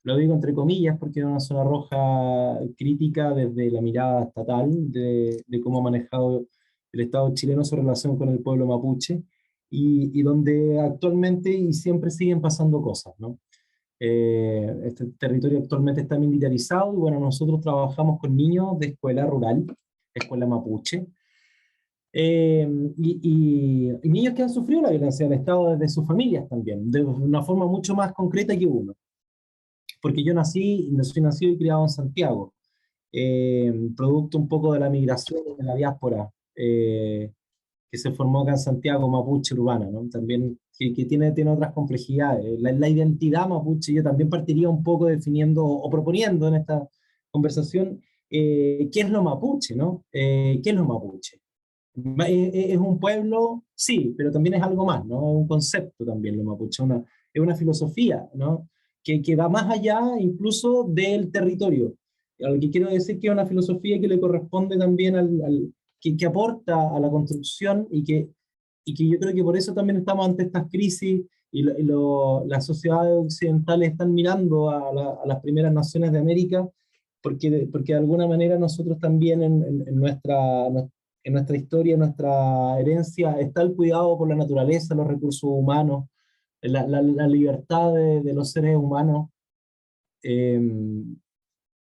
Lo digo entre comillas porque es una zona roja crítica desde la mirada estatal de cómo ha manejado el Estado chileno su relación con el pueblo mapuche, y donde actualmente y siempre siguen pasando cosas, ¿no? Este territorio actualmente está militarizado y bueno, nosotros trabajamos con niños de escuela rural, escuela mapuche, y niños que han sufrido la violencia del Estado desde sus familias también, de una forma mucho más concreta que uno. Porque yo soy nacido y criado en Santiago, producto un poco de la migración de la diáspora, que se formó acá en Santiago, mapuche urbana, ¿no? También que tiene otras complejidades. La identidad mapuche, yo también partiría un poco definiendo o proponiendo en esta conversación qué es lo mapuche, ¿no? ¿Qué es lo mapuche? ¿Es un pueblo? Sí, pero también es algo más, ¿no? Es un concepto también lo mapuche, es una filosofía, ¿no? Que va más allá incluso del territorio. A lo que quiero decir que es una filosofía que le corresponde también que aporta a la construcción y que yo creo que por eso también estamos ante estas crisis y las sociedades occidentales están mirando a las primeras naciones de América porque de alguna manera nosotros también en nuestra historia, en nuestra herencia, está el cuidado por la naturaleza, los recursos humanos, la libertad de los seres humanos, el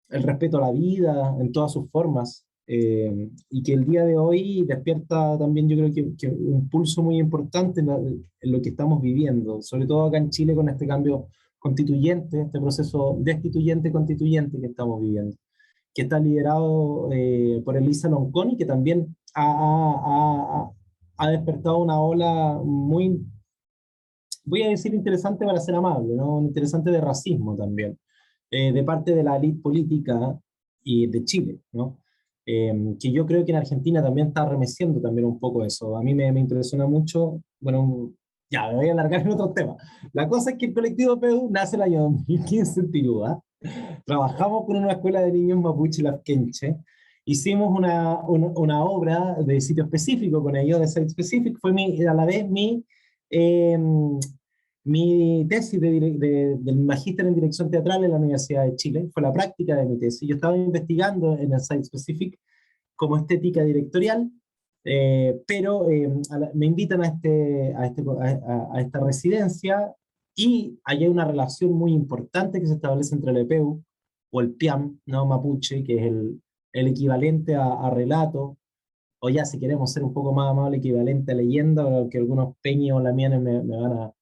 respeto a la vida en todas sus formas, y que el día de hoy despierta también, yo creo que un pulso muy importante en lo que estamos viviendo, sobre todo acá en Chile con este cambio constituyente, este proceso destituyente-constituyente que estamos viviendo, que está liderado por Elisa Loncón y que también ha despertado una ola muy, voy a decir interesante para ser amable, ¿no? Interesante de racismo también, de parte de la élite política y de Chile, ¿no? Que yo creo que en Argentina también está remeciendo también un poco eso. A mí me impresiona mucho, bueno, ya me voy a alargar en otro tema. La cosa es que el colectivo PEU nace el año 2015 en Tirúa. Trabajamos con una escuela de niños mapuche Lafkenche. Hicimos una obra de sitio específico con ellos, de site specific. Fue a la vez eh, mi tesis del magíster en dirección teatral en la Universidad de Chile. Fue la práctica de mi tesis. Yo estaba investigando en el site specific como estética directorial, pero me invitan a esta residencia y hay una relación muy importante que se establece entre el EPEU o el PIAM, ¿no? Mapuche, que es el equivalente a relato, o ya si queremos ser un poco más amables, equivalente a leyenda, que algunos peños o lamienes me van a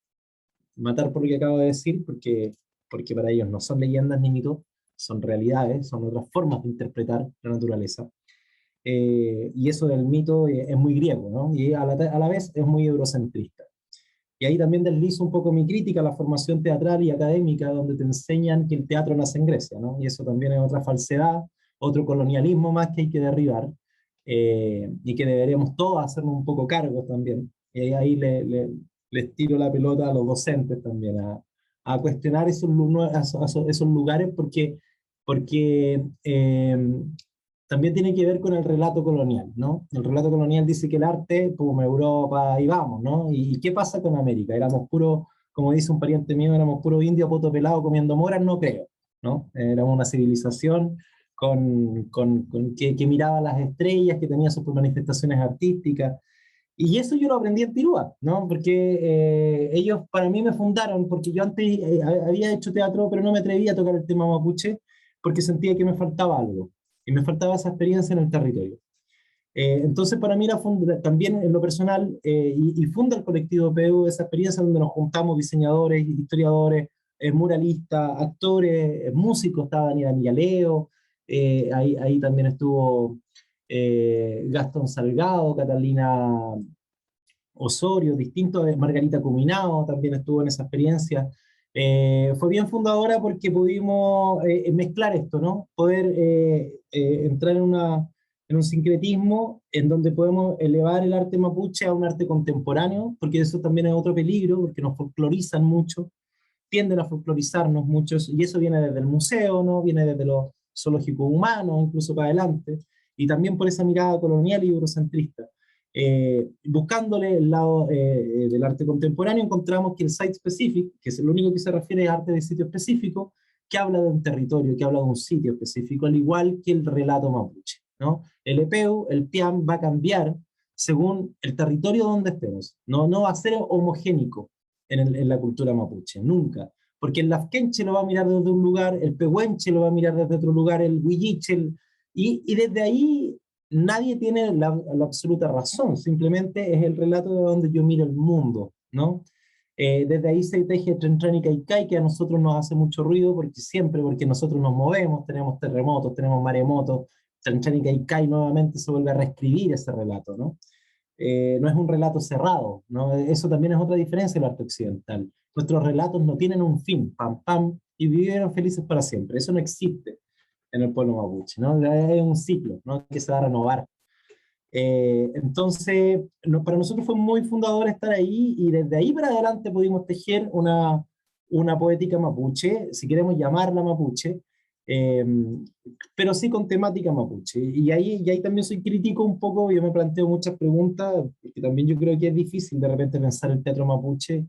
matar por lo que acabo de decir, porque para ellos no son leyendas ni mitos, son realidades, son otras formas de interpretar la naturaleza. Y eso del mito es muy griego, ¿no? Y a la vez es muy eurocentrista. Y ahí también deslizo un poco mi crítica a la formación teatral y académica, donde te enseñan que el teatro nace en Grecia, ¿no? Y eso también es otra falsedad, otro colonialismo más que hay que derribar, y que deberíamos todos hacernos un poco cargo también. Y ahí les tiro la pelota a los docentes también, a cuestionar esos lugares, porque también tiene que ver con el relato colonial, ¿no? El relato colonial dice que el arte, como Europa, y vamos, ¿no? ¿Y qué pasa con América? Éramos puro, como dice un pariente mío, éramos puro indio poto pelado comiendo moras, no creo, ¿no? Éramos una civilización que miraba las estrellas, que tenía sus manifestaciones artísticas, y eso yo lo aprendí en Tirúa, ¿no? Porque ellos para mí me fundaron, porque yo antes había hecho teatro, pero no me atrevía a tocar el tema mapuche, porque sentía que me faltaba algo, y me faltaba esa experiencia en el territorio. Entonces para mí también en lo personal, y funda el colectivo PEU, esa experiencia donde nos juntamos diseñadores, historiadores, muralistas, actores, músicos, estaba Daniel Anigaleo, ahí también estuvo Gastón Salgado, Catalina Osorio, distintos, Margarita Cuminao también estuvo en esa experiencia. Fue bien fundadora porque pudimos mezclar esto, ¿no? Poder entrar en un sincretismo en donde podemos elevar el arte mapuche a un arte contemporáneo, porque eso también es otro peligro, porque nos folclorizan mucho, tienden a folclorizarnos muchos, y eso viene desde el museo, ¿no? Viene desde los zoológicos humanos, incluso para adelante, y también por esa mirada colonial y eurocentrista. Buscándole el lado del arte contemporáneo, encontramos que el site specific, que es lo único que se refiere a arte de sitio específico, que habla de un territorio, que habla de un sitio específico, al igual que el relato mapuche, ¿no? El EPEU, el PIAM, va a cambiar según el territorio donde estemos, no va a ser homogénico en la cultura mapuche, nunca, porque el Lafkenche lo va a mirar desde un lugar, el Pehuenche lo va a mirar desde otro lugar, el Huilliche, y desde ahí nadie tiene la absoluta razón, simplemente es el relato de donde yo miro el mundo, ¿no? Desde ahí se teje Tren y Caicay, que a nosotros nos hace mucho ruido, porque nosotros nos movemos, tenemos terremotos, tenemos maremotos, Tren y Caicay nuevamente se vuelve a reescribir ese relato, ¿no? No es un relato cerrado, ¿no? Eso también es otra diferencia del arte occidental. Nuestros relatos no tienen un fin, pam, pam, y vivieron felices para siempre. Eso no existe en el pueblo mapuche, ¿no? Es un ciclo, ¿no? Que se va a renovar. Entonces, para nosotros fue muy fundador estar ahí, y desde ahí para adelante pudimos tejer una poética mapuche, si queremos llamarla mapuche, pero sí con temática mapuche. Y ahí también soy crítico un poco, yo me planteo muchas preguntas, porque también yo creo que es difícil de repente pensar el teatro mapuche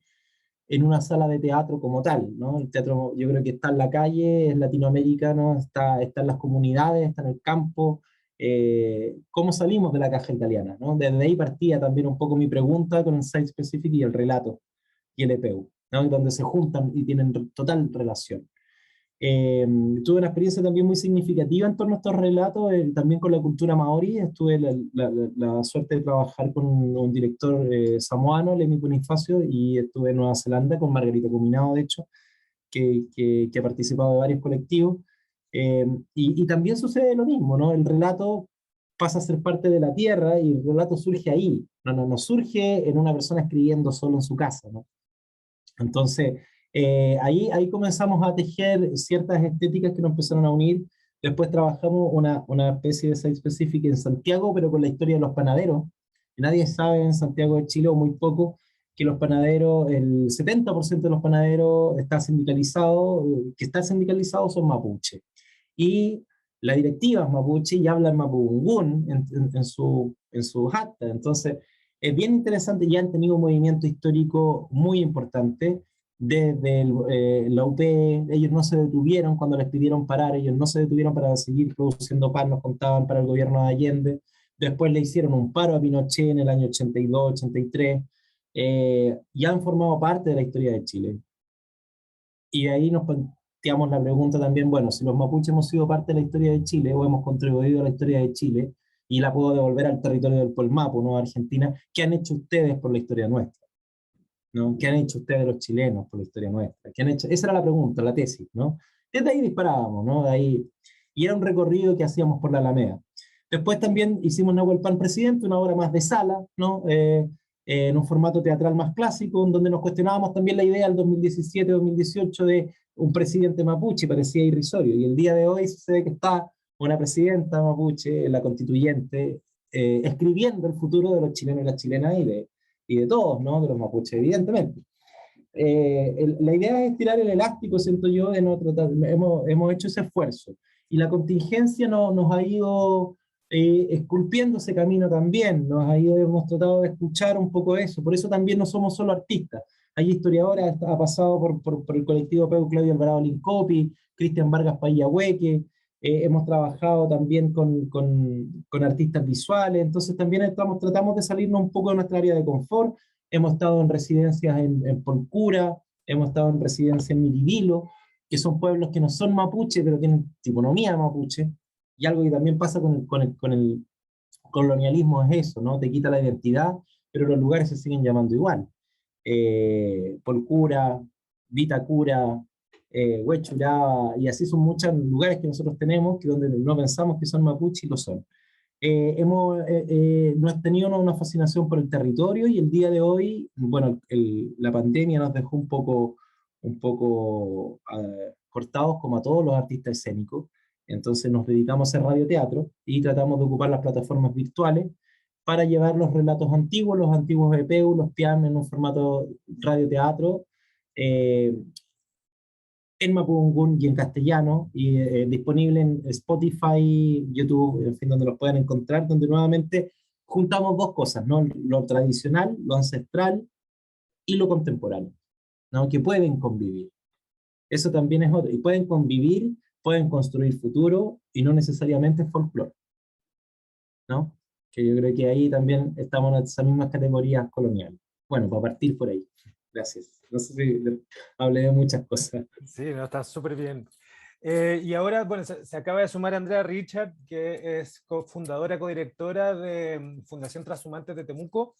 en una sala de teatro como tal, ¿no? El teatro yo creo que está en la calle, es latinoamericano, está en las comunidades, está en el campo. ¿Cómo salimos de la caja italiana, ¿no? Desde ahí partía también un poco mi pregunta con el site specific y el relato y el EPEU, ¿no? Donde se juntan y tienen total relación. Tuve una experiencia también muy significativa en torno a estos relatos, también con la cultura maorí. Tuve la suerte de trabajar con un director samoano, Lemi Bonifacio, y estuve en Nueva Zelanda con Margarita Cuminao, de hecho, que ha participado de varios colectivos. Y también sucede lo mismo, ¿no? El relato pasa a ser parte de la tierra y el relato surge ahí, no surge en una persona escribiendo solo en su casa, ¿no? Entonces, ahí comenzamos a tejer ciertas estéticas que nos empezaron a unir. Después trabajamos una especie de site específica en Santiago, pero con la historia de los panaderos. Nadie sabe en Santiago de Chile, o muy poco, que los panaderos, el 70% de los panaderos está sindicalizado, que está sindicalizado son mapuche. Y la directiva es mapuche y habla en mapudungún en su acta. Entonces, es bien interesante, ya han tenido un movimiento histórico muy importante desde la UP. Ellos no se detuvieron cuando les pidieron parar, ellos no se detuvieron para seguir produciendo pan, nos contaban, para el gobierno de Allende. Después le hicieron un paro a Pinochet en el año 82, 83, y han formado parte de la historia de Chile. Y ahí nos planteamos la pregunta también, bueno, si los mapuches hemos sido parte de la historia de Chile o hemos contribuido a la historia de Chile, y la puedo devolver al territorio del Polmapo, ¿no? Argentina, ¿qué han hecho ustedes por la historia nuestra? ¿No? ¿Qué han hecho ustedes los chilenos por la historia nuestra? ¿Qué han hecho? Esa era la pregunta, la tesis, ¿no? Desde ahí disparábamos, ¿no? De ahí, y era un recorrido que hacíamos por la Alameda. Después también hicimos Nahuel Pan Presidente, una obra más de sala, ¿no? En un formato teatral más clásico, en donde nos cuestionábamos también la idea del 2017-2018 de un presidente mapuche, parecía irrisorio, y el día de hoy sucede que está una presidenta mapuche, la constituyente, escribiendo el futuro de los chilenos y las chilenas y de todos, ¿no? De los mapuches, evidentemente. La idea es tirar el elástico, siento yo, de no tratar, hemos hecho ese esfuerzo, y la contingencia nos ha ido esculpiendo ese camino también, hemos tratado de escuchar un poco eso, por eso también no somos solo artistas, hay historiadores, ha pasado por el colectivo Peu Claudio Alvarado Lincopi, Cristian Vargas Payahueque, hemos trabajado también con artistas visuales, entonces también tratamos de salirnos un poco de nuestra área de confort. Hemos estado en residencias en Polcura, hemos estado en residencias en Miribilo, que son pueblos que no son mapuche, pero tienen tiponomía mapuche, y algo que también pasa con el colonialismo es eso, ¿no? Te quita la identidad, pero los lugares se siguen llamando igual. Polcura, Vitacura, Huechuraba, y así son muchos lugares que nosotros tenemos, que donde no pensamos que son mapuche y lo son. Hemos tenido una fascinación por el territorio, y el día de hoy, bueno, la pandemia nos dejó un poco cortados como a todos los artistas escénicos, entonces nos dedicamos a hacer radioteatro y tratamos de ocupar las plataformas virtuales para llevar los relatos antiguos, los antiguos EPU, los PIAM en un formato radioteatro, en mapudungún y en castellano, y disponible en Spotify, YouTube, en fin, donde los puedan encontrar, donde nuevamente juntamos dos cosas, ¿no? Lo tradicional, lo ancestral y lo contemporáneo, ¿no? Que pueden convivir. Eso también es otro. Y pueden convivir, pueden construir futuro, y no necesariamente folclore, ¿no? Que yo creo que ahí también estamos en esas mismas categorías coloniales. Bueno, para partir por ahí. Gracias. No sé si hablé de muchas cosas. Sí, no, está súper bien. Y ahora, bueno, se acaba de sumar Andrea Richard, que es cofundadora, codirectora de Fundación Transhumantes de Temuco,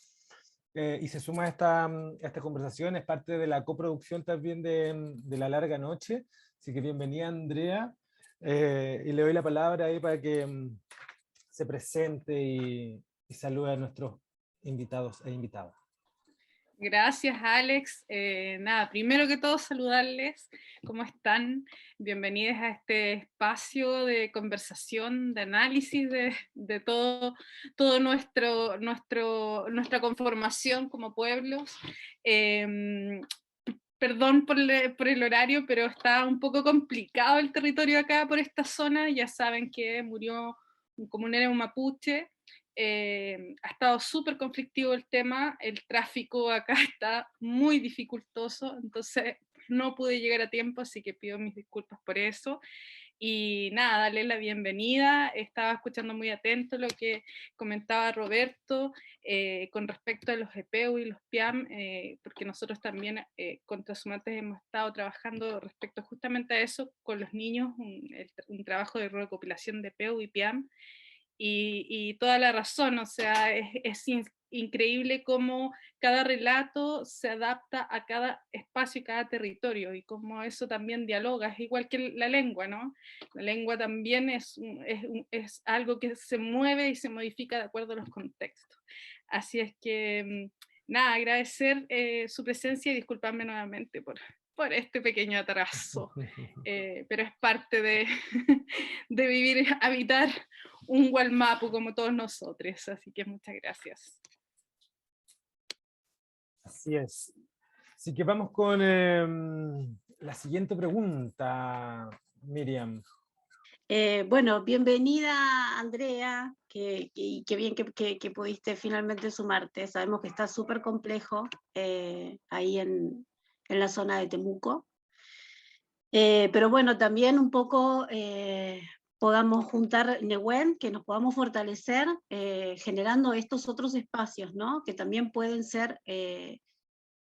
y se suma a esta conversación, es parte de la coproducción también de La Larga Noche. Así que bienvenida, Andrea, y le doy la palabra ahí para que se presente y salude a nuestros invitados e invitadas. Gracias, Alex. Nada, primero que todo saludarles. ¿Cómo están? Bienvenidos a este espacio de conversación, de análisis de todo nuestra conformación como pueblos. Perdón por el horario, pero está un poco complicado el territorio acá por esta zona. Ya saben que murió un comunero mapuche. Ha estado súper conflictivo el tema, el tráfico acá está muy dificultoso, entonces no pude llegar a tiempo, así que pido mis disculpas por eso. Y nada, darle la bienvenida, estaba escuchando muy atento lo que comentaba Roberto con respecto a los EPEU y los PIAM, porque nosotros también con Transhumantes hemos estado trabajando respecto justamente a eso con los niños, un trabajo de recopilación de EPEU y PIAM, y toda la razón, o sea, es increíble cómo cada relato se adapta a cada espacio y cada territorio, y cómo eso también dialoga, es igual que la lengua, ¿no? La lengua también es algo que se mueve y se modifica de acuerdo a los contextos. Así es que, nada, agradecer su presencia y disculparme nuevamente por este pequeño atraso, pero es parte de, de vivir, habitar un Wallmapu como todos nosotros, así que muchas gracias. Así es. Así que vamos con la siguiente pregunta, Miriam. Bueno, bienvenida Andrea, qué bien que pudiste finalmente sumarte. Sabemos que está súper complejo ahí en la zona de Temuco. Pero bueno, también un poco podamos juntar Nehuen, que nos podamos fortalecer generando estos otros espacios, ¿no? Que también pueden ser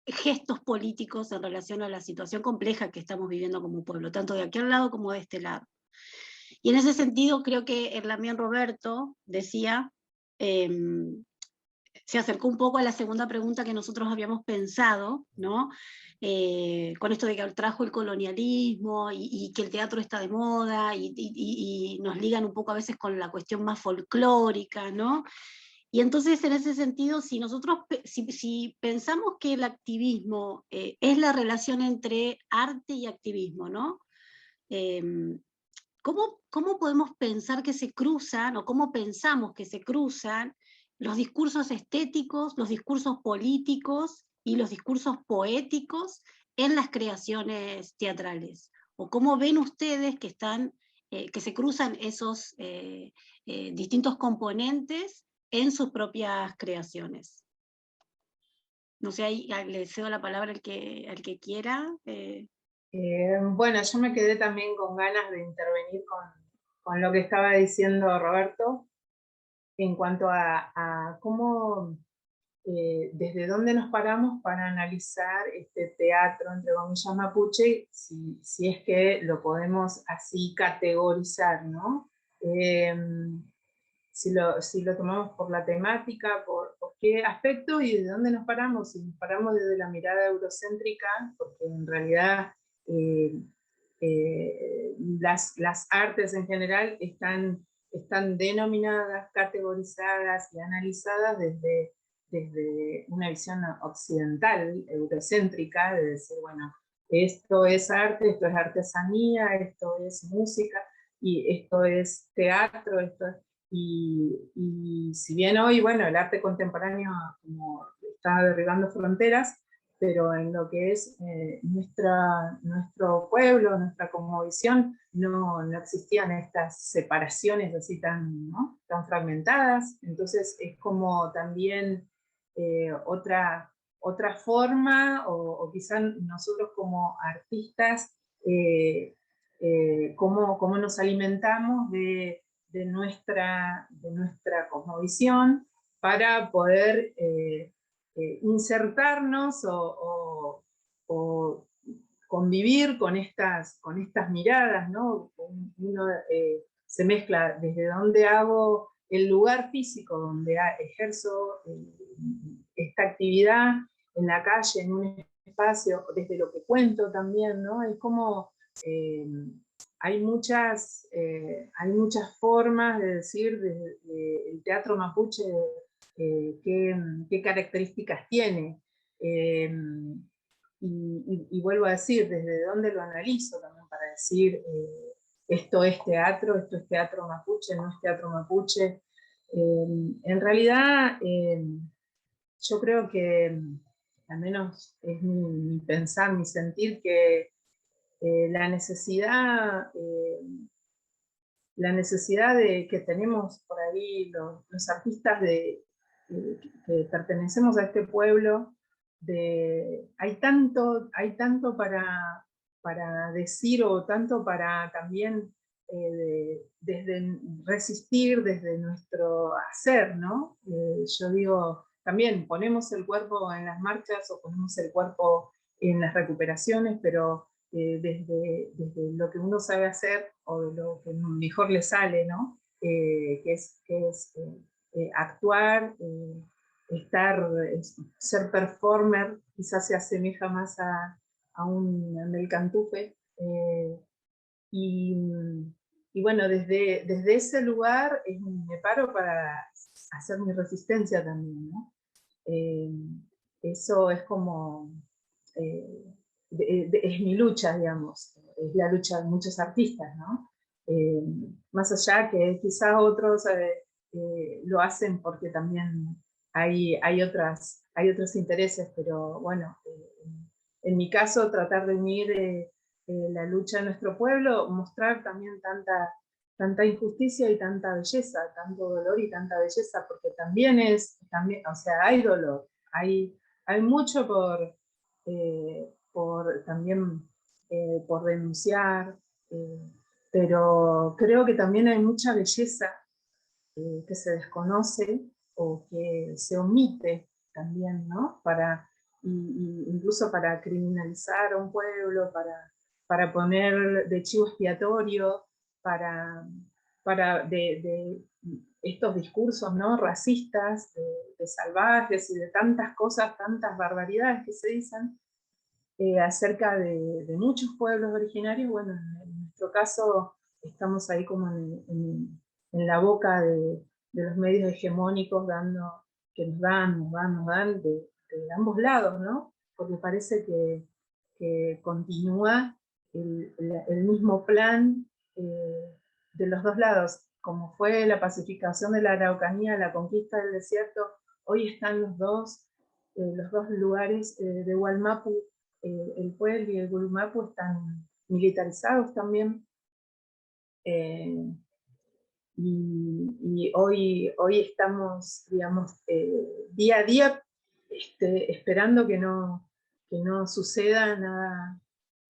gestos políticos en relación a la situación compleja que estamos viviendo como pueblo, tanto de aquel lado como de este lado. Y en ese sentido creo que Erlamián Roberto decía, se acercó un poco a la segunda pregunta que nosotros habíamos pensado, ¿no? Con esto de que trajo el colonialismo y que el teatro está de moda y nos ligan un poco a veces con la cuestión más folclórica, ¿no? Y entonces en ese sentido, si nosotros si pensamos que el activismo es la relación entre arte y activismo, ¿no? ¿Cómo podemos pensar que se cruzan, o cómo pensamos que se cruzan los discursos estéticos, los discursos políticos y los discursos poéticos en las creaciones teatrales? ¿O cómo ven ustedes que que se cruzan esos distintos componentes en sus propias creaciones? No sé, ahí le cedo la palabra al que quiera. Bueno, yo me quedé también con ganas de intervenir con lo que estaba diciendo Roberto en cuanto a cómo, desde dónde nos paramos para analizar este teatro, entre comillas, mapuche, si es que lo podemos así categorizar, ¿no? Si lo tomamos por la temática, por qué aspecto y de dónde nos paramos. Si nos paramos desde la mirada eurocéntrica, porque en realidad las artes en general están denominadas, categorizadas y analizadas desde una visión occidental, eurocéntrica, de decir, bueno, esto es arte, esto es artesanía, esto es música, y esto es teatro, y si bien hoy, bueno, el arte contemporáneo como está derribando fronteras, pero en lo que es nuestro pueblo, nuestra cosmovisión, no existían estas separaciones así ¿no? tan fragmentadas. Entonces es como también otra forma, o quizás nosotros como artistas, cómo nos alimentamos de nuestra cosmovisión para poder insertarnos o convivir con estas miradas, ¿no? Uno se mezcla desde donde hago el lugar físico, donde ejerzo esta actividad en la calle, en un espacio, desde lo que cuento también, ¿no? Es como hay muchas formas de decir el teatro mapuche qué características tiene. Y vuelvo a decir, desde dónde lo analizo también para decir esto es teatro mapuche, no es teatro mapuche. En realidad, yo creo que, al menos es mi pensar, mi sentir, que la necesidad que tenemos por ahí los artistas que pertenecemos a este pueblo, hay tanto para decir, o tanto para también desde resistir, desde nuestro hacer, ¿no? Yo digo, también ponemos el cuerpo en las marchas o ponemos el cuerpo en las recuperaciones, pero desde lo que uno sabe hacer o de lo que mejor le sale, ¿no? Que es actuar ser performer quizás se asemeja más a un Melcantufe. Y bueno, desde ese lugar me paro para hacer mi resistencia también, ¿no? Eso es como, es mi lucha, digamos, es la lucha de muchos artistas, ¿no? Más allá que quizás otros lo hacen porque también hay otros intereses, pero bueno, en mi caso tratar de unir la lucha de nuestro pueblo, mostrar también tanta injusticia y tanta belleza, tanto dolor y tanta belleza, porque también o sea, hay dolor, hay mucho también por denunciar, pero creo que también hay mucha belleza que se desconoce o que se omite también, ¿no? Incluso para criminalizar a un pueblo, para poner de chivo expiatorio, de estos discursos, ¿no? Racistas, de salvajes y de tantas cosas, tantas barbaridades que se dicen acerca de muchos pueblos originarios. Bueno, en nuestro caso estamos ahí como en la boca de los medios hegemónicos que nos dan de ambos lados, ¿no? Porque parece que continúa el mismo plan de los dos lados, como fue la pacificación de la Araucanía, la conquista del desierto. Hoy están los dos lugares de Wallmapu, el Puel y el Gulumapu, están militarizados también. Y hoy estamos, digamos, día a día esperando que no suceda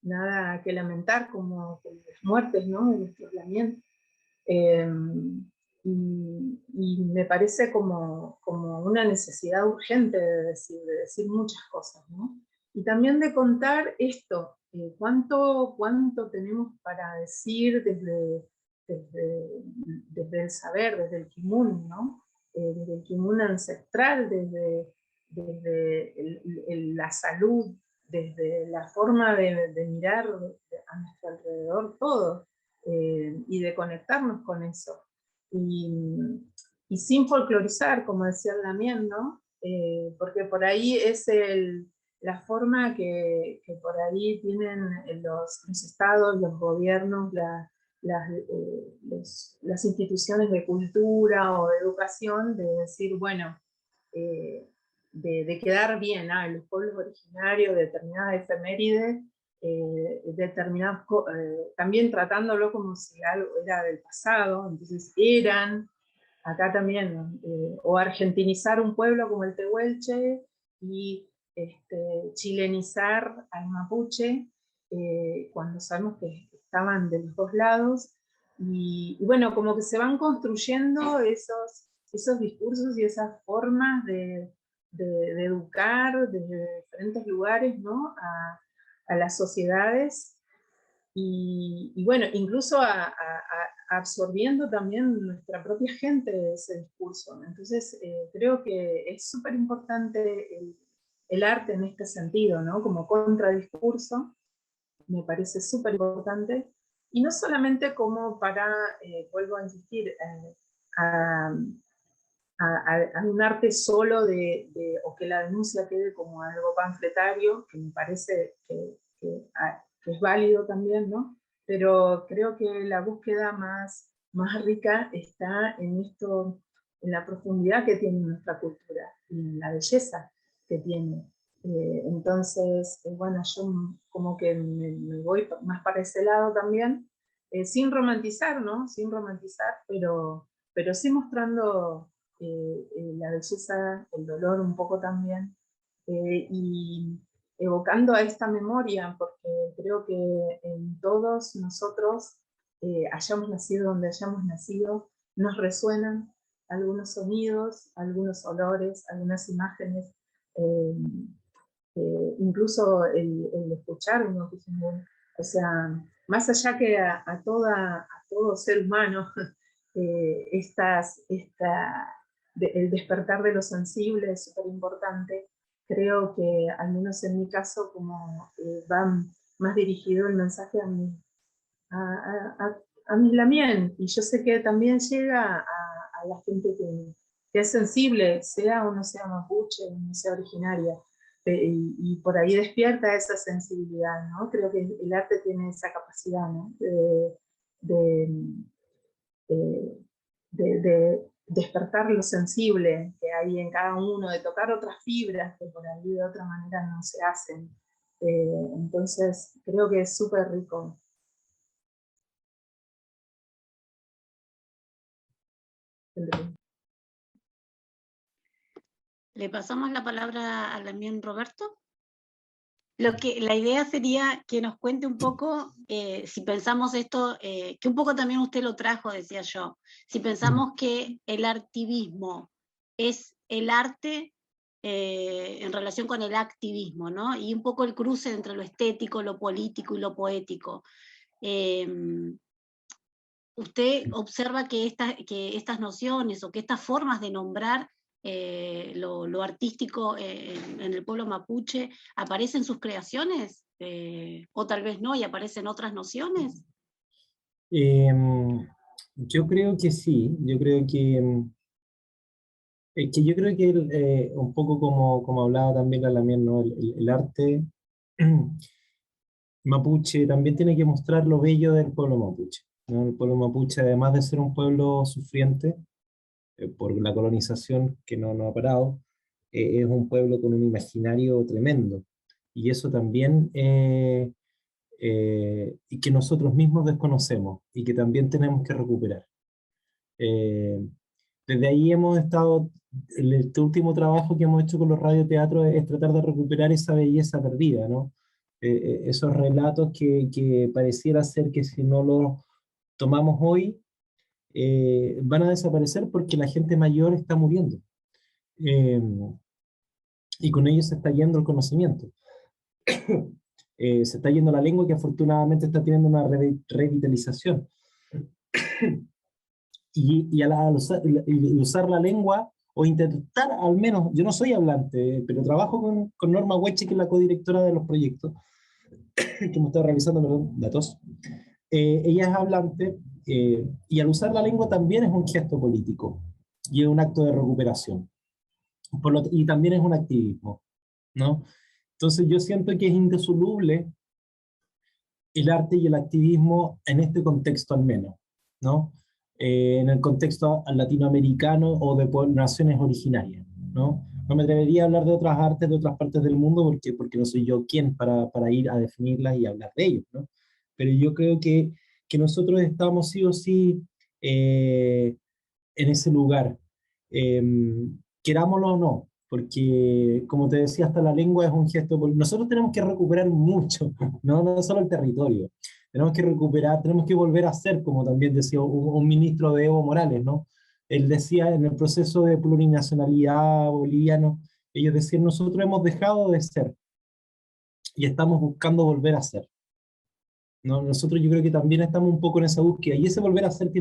nada que lamentar, como las muertes, ¿no? De nuestros lamentos. Y me parece como una necesidad urgente de decir muchas cosas, ¿no? Y también de contar esto, cuánto tenemos para decir desde el saber, desde el Kimun, ¿no? Desde el Kimun ancestral, desde la salud, desde la forma de mirar a nuestro alrededor todo, y de conectarnos con eso. Y sin folclorizar, como decía Damián, ¿no? Porque por ahí es la forma que por ahí tienen los estados, los gobiernos, las instituciones de cultura o de educación, de decir, bueno, de quedar bien, los pueblos originarios, determinadas efemérides, también tratándolo como si algo era del pasado, entonces acá también, o argentinizar un pueblo como el Tehuelche y chilenizar al mapuche, cuando sabemos que estaban de los dos lados, y bueno, como que se van construyendo esos discursos y esas formas de educar desde diferentes lugares, ¿no? a las sociedades, y bueno, incluso absorbiendo también nuestra propia gente de ese discurso. Entonces creo que es súper importante el arte en este sentido, ¿no? Como contradiscurso, me parece súper importante, y no solamente como para, vuelvo a insistir, a un arte solo o que la denuncia quede como algo panfletario, que me parece que es válido también, ¿no? Pero creo que la búsqueda más rica está en la profundidad que tiene nuestra cultura, y en la belleza que tiene. Entonces, bueno, yo como que me voy más para ese lado también, sin romantizar, ¿no? Sin romantizar, pero sí mostrando la belleza, el dolor un poco también, y evocando a esta memoria, porque creo que en todos nosotros, hayamos nacido donde hayamos nacido, nos resuenan algunos sonidos, algunos olores, algunas imágenes, incluso el escuchar, ¿no? O sea, más allá que a todo ser humano, el despertar de lo sensible es súper importante. Creo que, al menos en mi caso, como va más dirigido el mensaje a mis Lamien, y yo sé que también llega a la gente que es sensible, sea o no sea mapuche, o no sea originaria, y por ahí despierta esa sensibilidad, ¿no? Creo que el arte tiene esa capacidad, ¿no? De despertar lo sensible que hay en cada uno, de tocar otras fibras que por ahí de otra manera no se hacen. Entonces creo que es súper rico. Le pasamos la palabra a Lamien Roberto. La idea sería que nos cuente un poco, si pensamos esto, que un poco también usted lo trajo, decía yo, si pensamos que el artivismo es el arte en relación con el activismo, ¿no? Y un poco el cruce entre lo estético, lo político y lo poético. Usted observa que estas nociones o que estas formas de nombrar lo artístico en el pueblo mapuche aparecen en sus creaciones, o tal vez no, y aparecen otras nociones. Yo creo que sí, yo creo que un poco como hablaba también la Lamien, ¿no? El arte mapuche también tiene que mostrar lo bello del pueblo mapuche, ¿no? El pueblo mapuche, además de ser un pueblo sufriente por la colonización que no ha parado, es un pueblo con un imaginario tremendo. Y eso también, y que nosotros mismos desconocemos, y que también tenemos que recuperar. Desde ahí hemos estado, este último trabajo que hemos hecho con los radioteatros es tratar de recuperar esa belleza perdida, ¿no? Esos relatos que pareciera ser que si no los tomamos hoy, van a desaparecer porque la gente mayor está muriendo. Y con ello se está yendo el conocimiento. Se está yendo la lengua, que afortunadamente está teniendo una revitalización. Y al usar la lengua, o intentar al menos, yo no soy hablante, pero trabajo con Norma Hueche, que es la codirectora de los proyectos, que me está realizando, perdón, datos. Ella es hablante, y al usar la lengua también es un gesto político, y es un acto de recuperación. Y también es un activismo, ¿no? Entonces yo siento que es indisoluble el arte y el activismo en este contexto al menos, ¿no? En el contexto latinoamericano o de naciones originarias, ¿no? No me atrevería a hablar de otras artes de otras partes del mundo porque no soy yo quien para ir a definirlas y hablar de ellos, ¿no? Pero yo creo que nosotros estamos sí o sí en ese lugar, querámoslo o no, porque como te decía, hasta la lengua es un gesto. Nosotros tenemos que recuperar mucho, no solo el territorio. Tenemos que recuperar, tenemos que volver a ser, como también decía un ministro de Evo Morales, ¿no? Él decía en el proceso de plurinacionalidad boliviano, ellos decían, nosotros hemos dejado de ser y estamos buscando volver a ser, ¿no? Nosotros yo creo que también estamos un poco en esa búsqueda, y ese volver a ser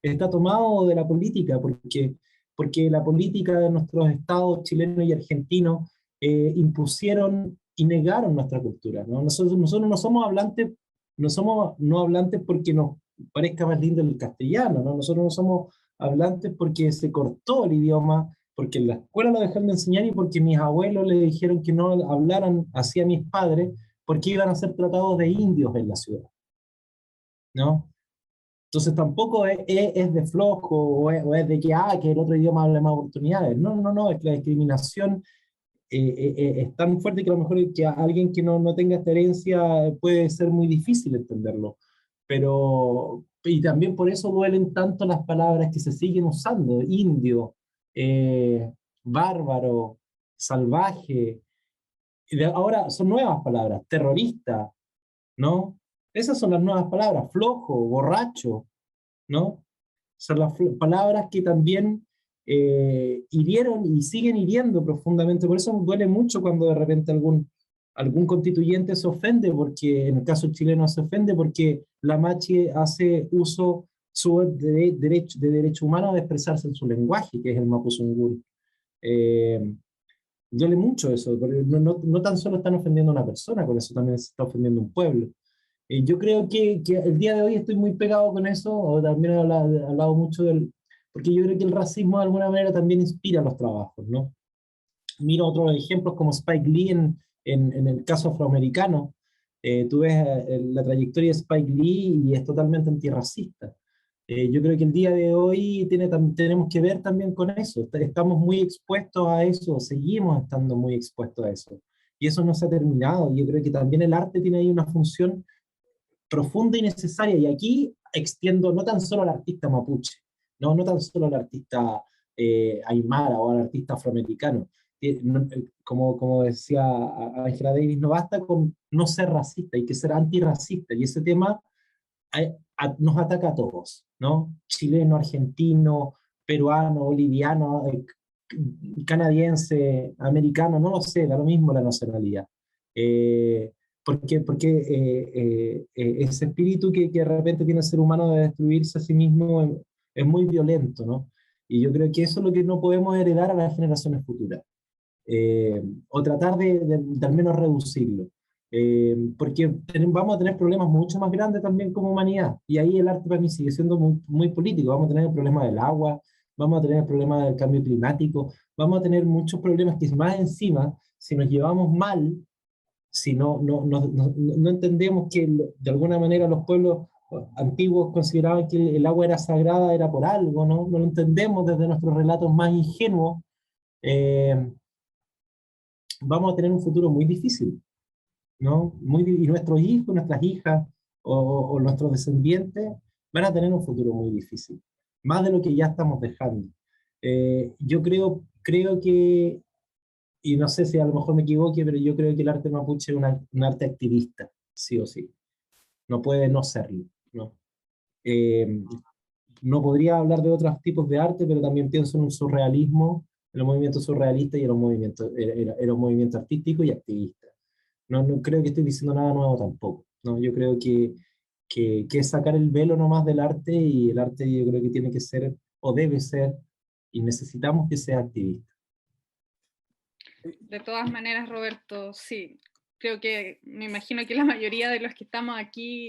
está tomado de la política, porque la política de nuestros estados chilenos y argentinos impusieron y negaron nuestra cultura, ¿no? Nosotros no somos hablantes, no somos no hablantes porque nos parezca más lindo el castellano, ¿no? Nosotros no somos hablantes porque se cortó el idioma, porque en la escuela lo dejaron de enseñar y porque mis abuelos le dijeron que no hablaran así a mis padres, porque iban a ser tratados de indios en la ciudad, ¿no? Entonces tampoco es de flojo o es de que el otro idioma hable más oportunidades. No, es que la discriminación es tan fuerte que a lo mejor que a alguien que no tenga esta herencia puede ser muy difícil entenderlo. Y también por eso duelen tanto las palabras que se siguen usando: indio, bárbaro, salvaje. Ahora son nuevas palabras: terrorista, ¿no? Esas son las nuevas palabras: flojo, borracho, ¿no? Son las palabras que también hirieron y siguen hiriendo profundamente. Por eso duele mucho cuando de repente algún constituyente se ofende, porque en el caso chileno se ofende porque la Machi hace uso su derecho humano de expresarse en su lenguaje, que es el Mapuzungún. Duele mucho eso, porque no tan solo están ofendiendo a una persona, con eso también se está ofendiendo a un pueblo. Yo creo que el día de hoy estoy muy pegado con eso, o también he hablado mucho porque yo creo que el racismo de alguna manera también inspira los trabajos, ¿no? Miro otros ejemplos como Spike Lee en el caso afroamericano. Tú ves la trayectoria de Spike Lee y es totalmente antirracista. Yo creo que el día de hoy tenemos que ver también con eso. Estamos muy expuestos a eso, seguimos estando muy expuestos a eso. Y eso no se ha terminado. Yo creo que también el arte tiene ahí una función profunda y necesaria. Y aquí extiendo no tan solo al artista mapuche, no tan solo al artista aymara o al artista afroamericano. Como decía Angela Davis, no basta con no ser racista, hay que ser antirracista. Y ese tema nos ataca a todos, ¿no? Chileno, argentino, peruano, boliviano, canadiense, americano, no lo sé, da lo mismo la nacionalidad. Porque ese espíritu que de repente tiene el ser humano de destruirse a sí mismo es muy violento, ¿no? Y yo creo que eso es lo que no podemos heredar a las generaciones futuras. O tratar de al menos reducirlo. Porque vamos a tener problemas mucho más grandes también como humanidad, y ahí el arte para mí sigue siendo muy, muy político. Vamos a tener el problema del agua, vamos a tener el problema del cambio climático, vamos a tener muchos problemas que más encima, si nos llevamos mal, si no entendemos que de alguna manera los pueblos antiguos consideraban que el agua era sagrada, era por algo, no lo entendemos desde nuestros relatos más ingenuos, vamos a tener un futuro muy difícil, ¿no? Y nuestros hijos, nuestras hijas o nuestros descendientes van a tener un futuro muy difícil, más de lo que ya estamos dejando. Yo creo que, y no sé si a lo mejor me equivoque, pero yo creo que el arte mapuche es un arte activista, sí o sí. No puede no serlo, ¿no? No podría hablar de otros tipos de arte, pero también pienso en un surrealismo, en los movimientos surrealistas y en los movimientos artísticos y activistas. No creo que estoy diciendo nada nuevo tampoco, ¿no? Yo creo que es sacar el velo nomás del arte, y el arte yo creo que tiene que ser, o debe ser, y necesitamos que sea activista. De todas maneras, Roberto, sí, creo que, me imagino que la mayoría de los que estamos aquí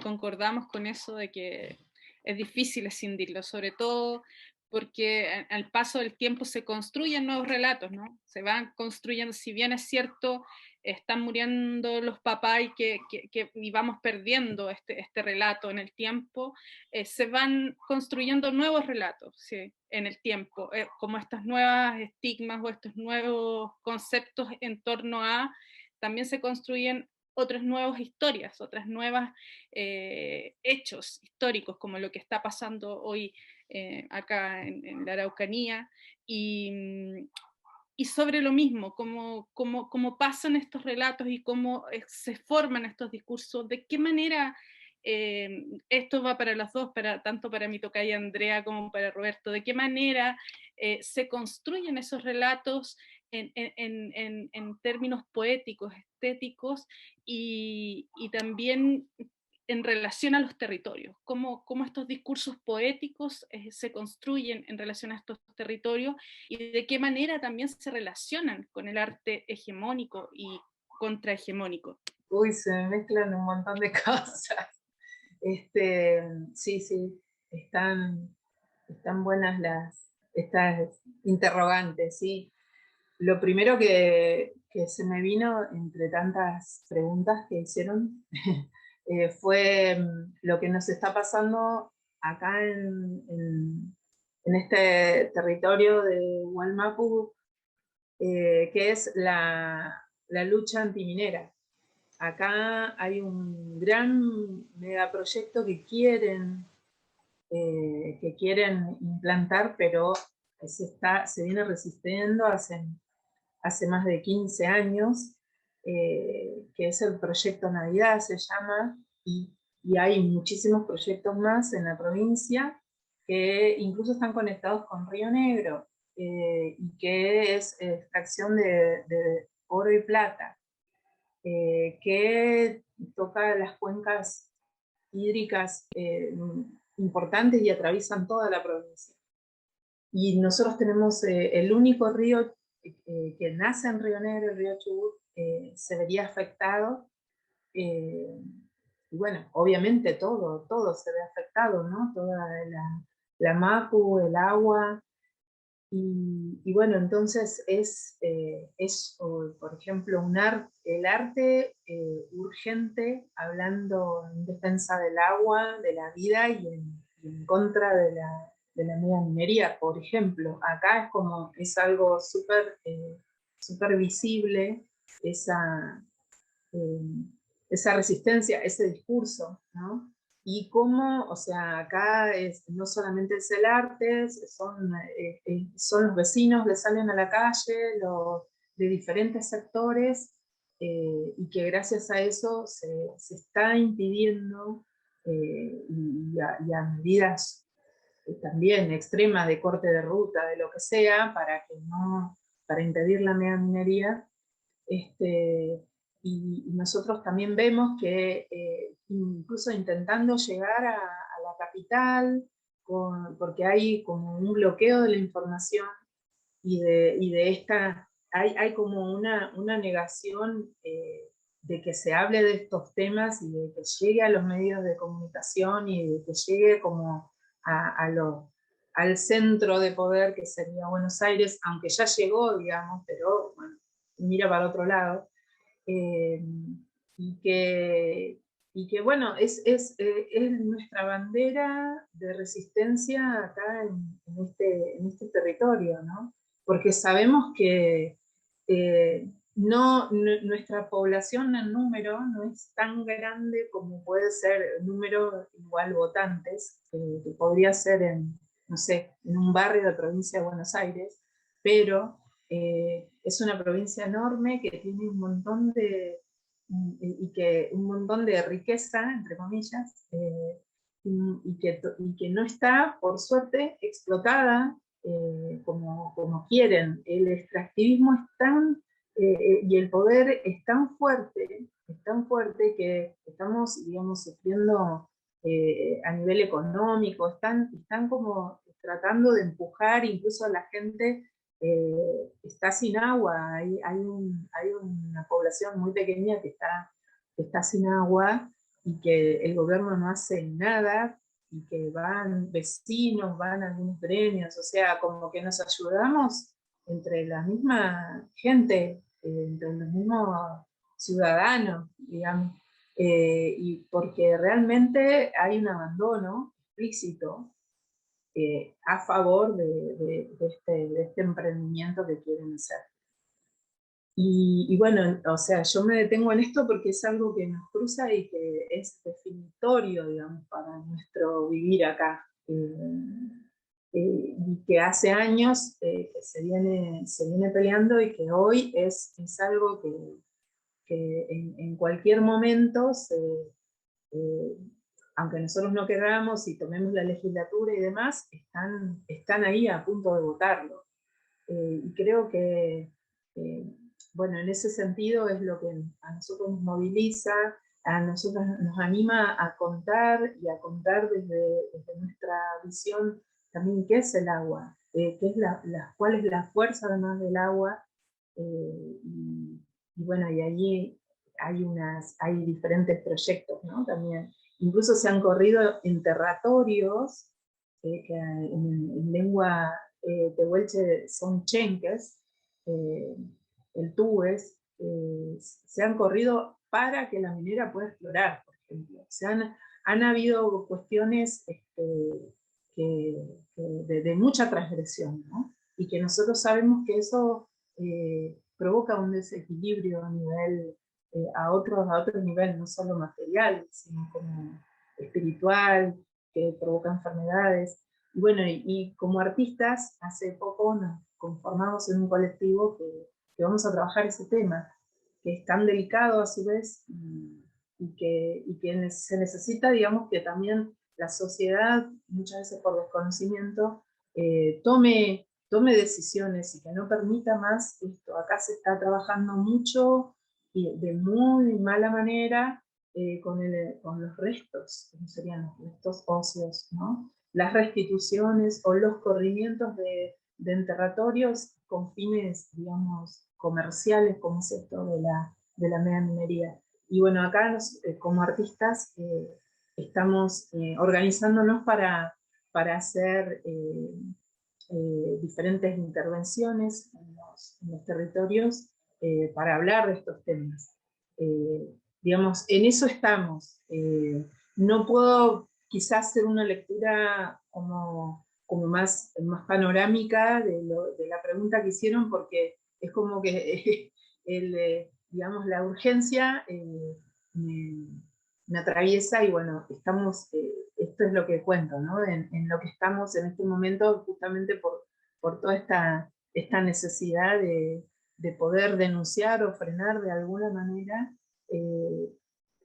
concordamos con eso de que es difícil escindirlo, sobre todo porque al paso del tiempo se construyen nuevos relatos, ¿no? Se van construyendo, si bien es cierto, están muriendo los papás y vamos perdiendo este relato en el tiempo, se van construyendo nuevos relatos, ¿sí? En el tiempo, como estas nuevas estigmas o estos nuevos conceptos en torno a, también se construyen otras nuevas historias, otras nuevas hechos históricos, como lo que está pasando hoy acá en la Araucanía, y sobre lo mismo, cómo pasan estos relatos y cómo se forman estos discursos, de qué manera, esto va para los dos, tanto para mi tocaya Andrea como para Roberto, de qué manera se construyen esos relatos en términos poéticos, estéticos, y también en relación a los territorios, cómo estos discursos poéticos se construyen en relación a estos territorios, y de qué manera también se relacionan con el arte hegemónico y contrahegemónico. Uy, se me mezclan un montón de cosas. Sí, están buenas estas interrogantes, sí. Lo primero que se me vino entre tantas preguntas que hicieron fue lo que nos está pasando acá en este territorio de Wallmapu, que es la lucha antiminera. Acá hay un gran megaproyecto que quieren implantar, pero se viene resistiendo hace más de 15 años, que es el proyecto Navidad, se llama, y hay muchísimos proyectos más en la provincia que incluso están conectados con Río Negro, y que es extracción de oro y plata, que toca las cuencas hídricas importantes y atraviesan toda la provincia. Y nosotros tenemos el único río que nace en Río Negro, el río Chubut, se vería afectado. Y bueno, obviamente todo se ve afectado, ¿no? Toda la Mapu, el agua. Y bueno, entonces es por ejemplo, el arte urgente, hablando en defensa del agua, de la vida y en contra de la mega minería, por ejemplo. Acá es algo súper visible esa resistencia, ese discurso, ¿no? Y cómo, o sea, acá no solamente es el arte, son los vecinos que salen a la calle, de diferentes sectores, y que gracias a eso se está impidiendo, y a medidas también extremas de corte de ruta, de lo que sea, para impedir la megaminería. Y nosotros también vemos que incluso intentando llegar a la capital, porque hay como un bloqueo de la información y de esta, hay como una negación de que se hable de estos temas y de que llegue a los medios de comunicación y de que llegue como al centro de poder que sería Buenos Aires, aunque ya llegó, digamos, pero bueno, mira para otro lado. Y que bueno, es nuestra bandera de resistencia acá en este territorio, ¿no? Porque sabemos que nuestra población en número no es tan grande como puede ser el número igual votantes, que podría ser no sé, en un barrio de la provincia de Buenos Aires, pero es una provincia enorme que tiene un montón de riqueza, entre comillas, y que no está, por suerte, explotada como quieren. El extractivismo es y el poder es tan fuerte que estamos, digamos, sufriendo a nivel económico, están como tratando de empujar incluso a la gente. Está sin agua, hay una población muy pequeña que está sin agua y que el gobierno no hace nada, y que van vecinos, van algunos gremios, o sea, como que nos ayudamos entre la misma gente, entre los mismos ciudadanos, digamos, y porque realmente hay un abandono explícito a favor de este emprendimiento que quieren hacer. Y bueno, o sea, yo me detengo en esto porque es algo que nos cruza y que es definitorio, digamos, para nuestro vivir acá. Y que hace años que se viene peleando, y que hoy es algo que en cualquier momento aunque nosotros no queramos y tomemos la legislatura y demás, están ahí a punto de votarlo. Y creo que, bueno, en ese sentido es lo que a nosotros nos moviliza, a nosotros nos anima a contar, y a contar desde nuestra visión también qué es el agua, cuál es la fuerza además del agua, y bueno, y allí hay diferentes proyectos, ¿no? También. Incluso se han corrido enterratorios, que en lengua tehuelche son chenques, el túes, se han corrido para que la minera pueda explorar, por ejemplo. Han habido cuestiones de mucha transgresión, ¿no? Y que nosotros sabemos que eso provoca un desequilibrio a nivel a otro nivel, no solo material, sino como espiritual, que provoca enfermedades. Y bueno, y como artistas, hace poco nos conformamos en un colectivo que vamos a trabajar ese tema, que es tan delicado a su vez, y que se necesita, digamos, que también la sociedad, muchas veces por desconocimiento, tome decisiones y que no permita más esto. Acá se está trabajando mucho y de muy mala manera con los restos, que serían los restos óseos, ¿no? Las restituciones o los corrimientos de enterratorios con fines, digamos, comerciales, como es esto de la mega minería. Y bueno, acá como artistas estamos organizándonos para hacer diferentes intervenciones en los territorios para hablar de estos temas. Digamos, en eso estamos. No puedo quizás hacer una lectura como más panorámica de la pregunta que hicieron, porque es como que digamos, la urgencia me atraviesa y bueno, estamos, esto es lo que cuento, ¿no? En lo que estamos en este momento, justamente por toda esta necesidad de poder denunciar o frenar de alguna manera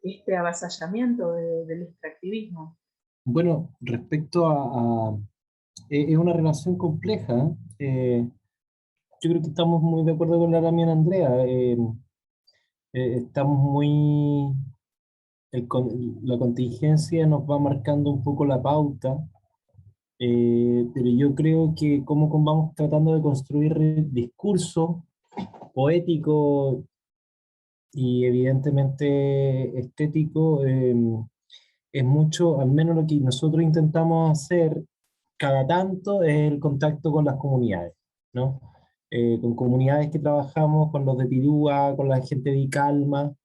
este avasallamiento del extractivismo. Bueno, respecto es una relación compleja. Yo creo que estamos muy de acuerdo con la también Andrea. Estamos muy... la contingencia nos va marcando un poco la pauta, pero yo creo que como vamos tratando de construir discurso poético y evidentemente estético, es mucho, al menos lo que nosotros intentamos hacer cada tanto es el contacto con las comunidades, ¿no? Con comunidades que trabajamos, con los de Pirúa, con la gente de Icalma,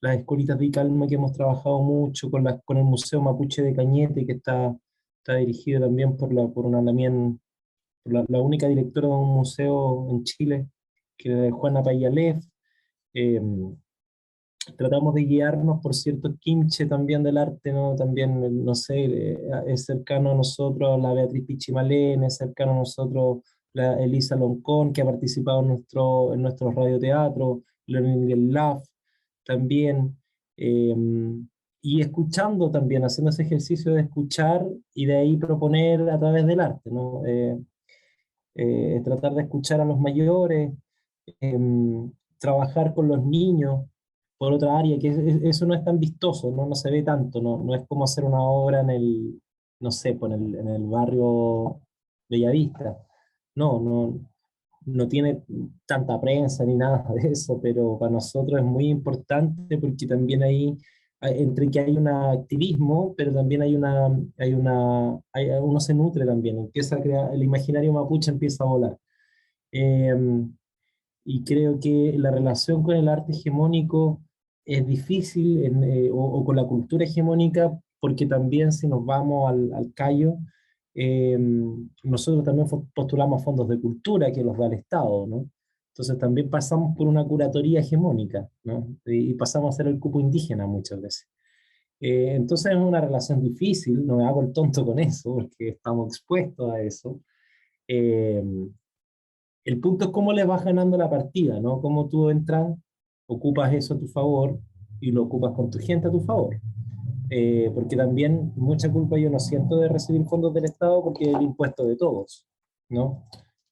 las escuelitas de Icalma que hemos trabajado mucho, con el Museo Mapuche de Cañete, que está dirigido también por una también, por la única directora de un museo en Chile, que es Juana Payalef. Tratamos de guiarnos por cierto quinche también del arte, ¿no? También, no sé, es cercano a nosotros la Beatriz Pichimalén, es cercano a nosotros la Elisa Loncón, que ha participado en nuestro radioteatro, Learning Love también, y escuchando también, haciendo ese ejercicio de escuchar y de ahí proponer a través del arte, ¿no? Tratar de escuchar a los mayores, trabajar con los niños, por otra área, que eso no es tan vistoso, ¿no? No se ve tanto, no es como hacer una obra no sé, en el barrio Bellavista. No tiene tanta prensa ni nada de eso, pero para nosotros es muy importante porque también ahí, entre que hay un activismo, pero también uno se nutre también, empieza a crear, el imaginario mapuche empieza a volar. Y creo que la relación con el arte hegemónico es difícil, o con la cultura hegemónica, porque también si nos vamos al callo, nosotros también postulamos fondos de cultura que los da el Estado, ¿no? Entonces también pasamos por una curatoría hegemónica, ¿no? Y pasamos a ser el cupo indígena muchas veces. Entonces es una relación difícil, no me hago el tonto con eso, porque estamos expuestos a eso. El punto es cómo le vas ganando la partida, ¿no? Cómo tú entras, ocupas eso a tu favor y lo ocupas con tu gente a tu favor. Porque también mucha culpa yo no siento de recibir fondos del Estado porque es el impuesto de todos, ¿no?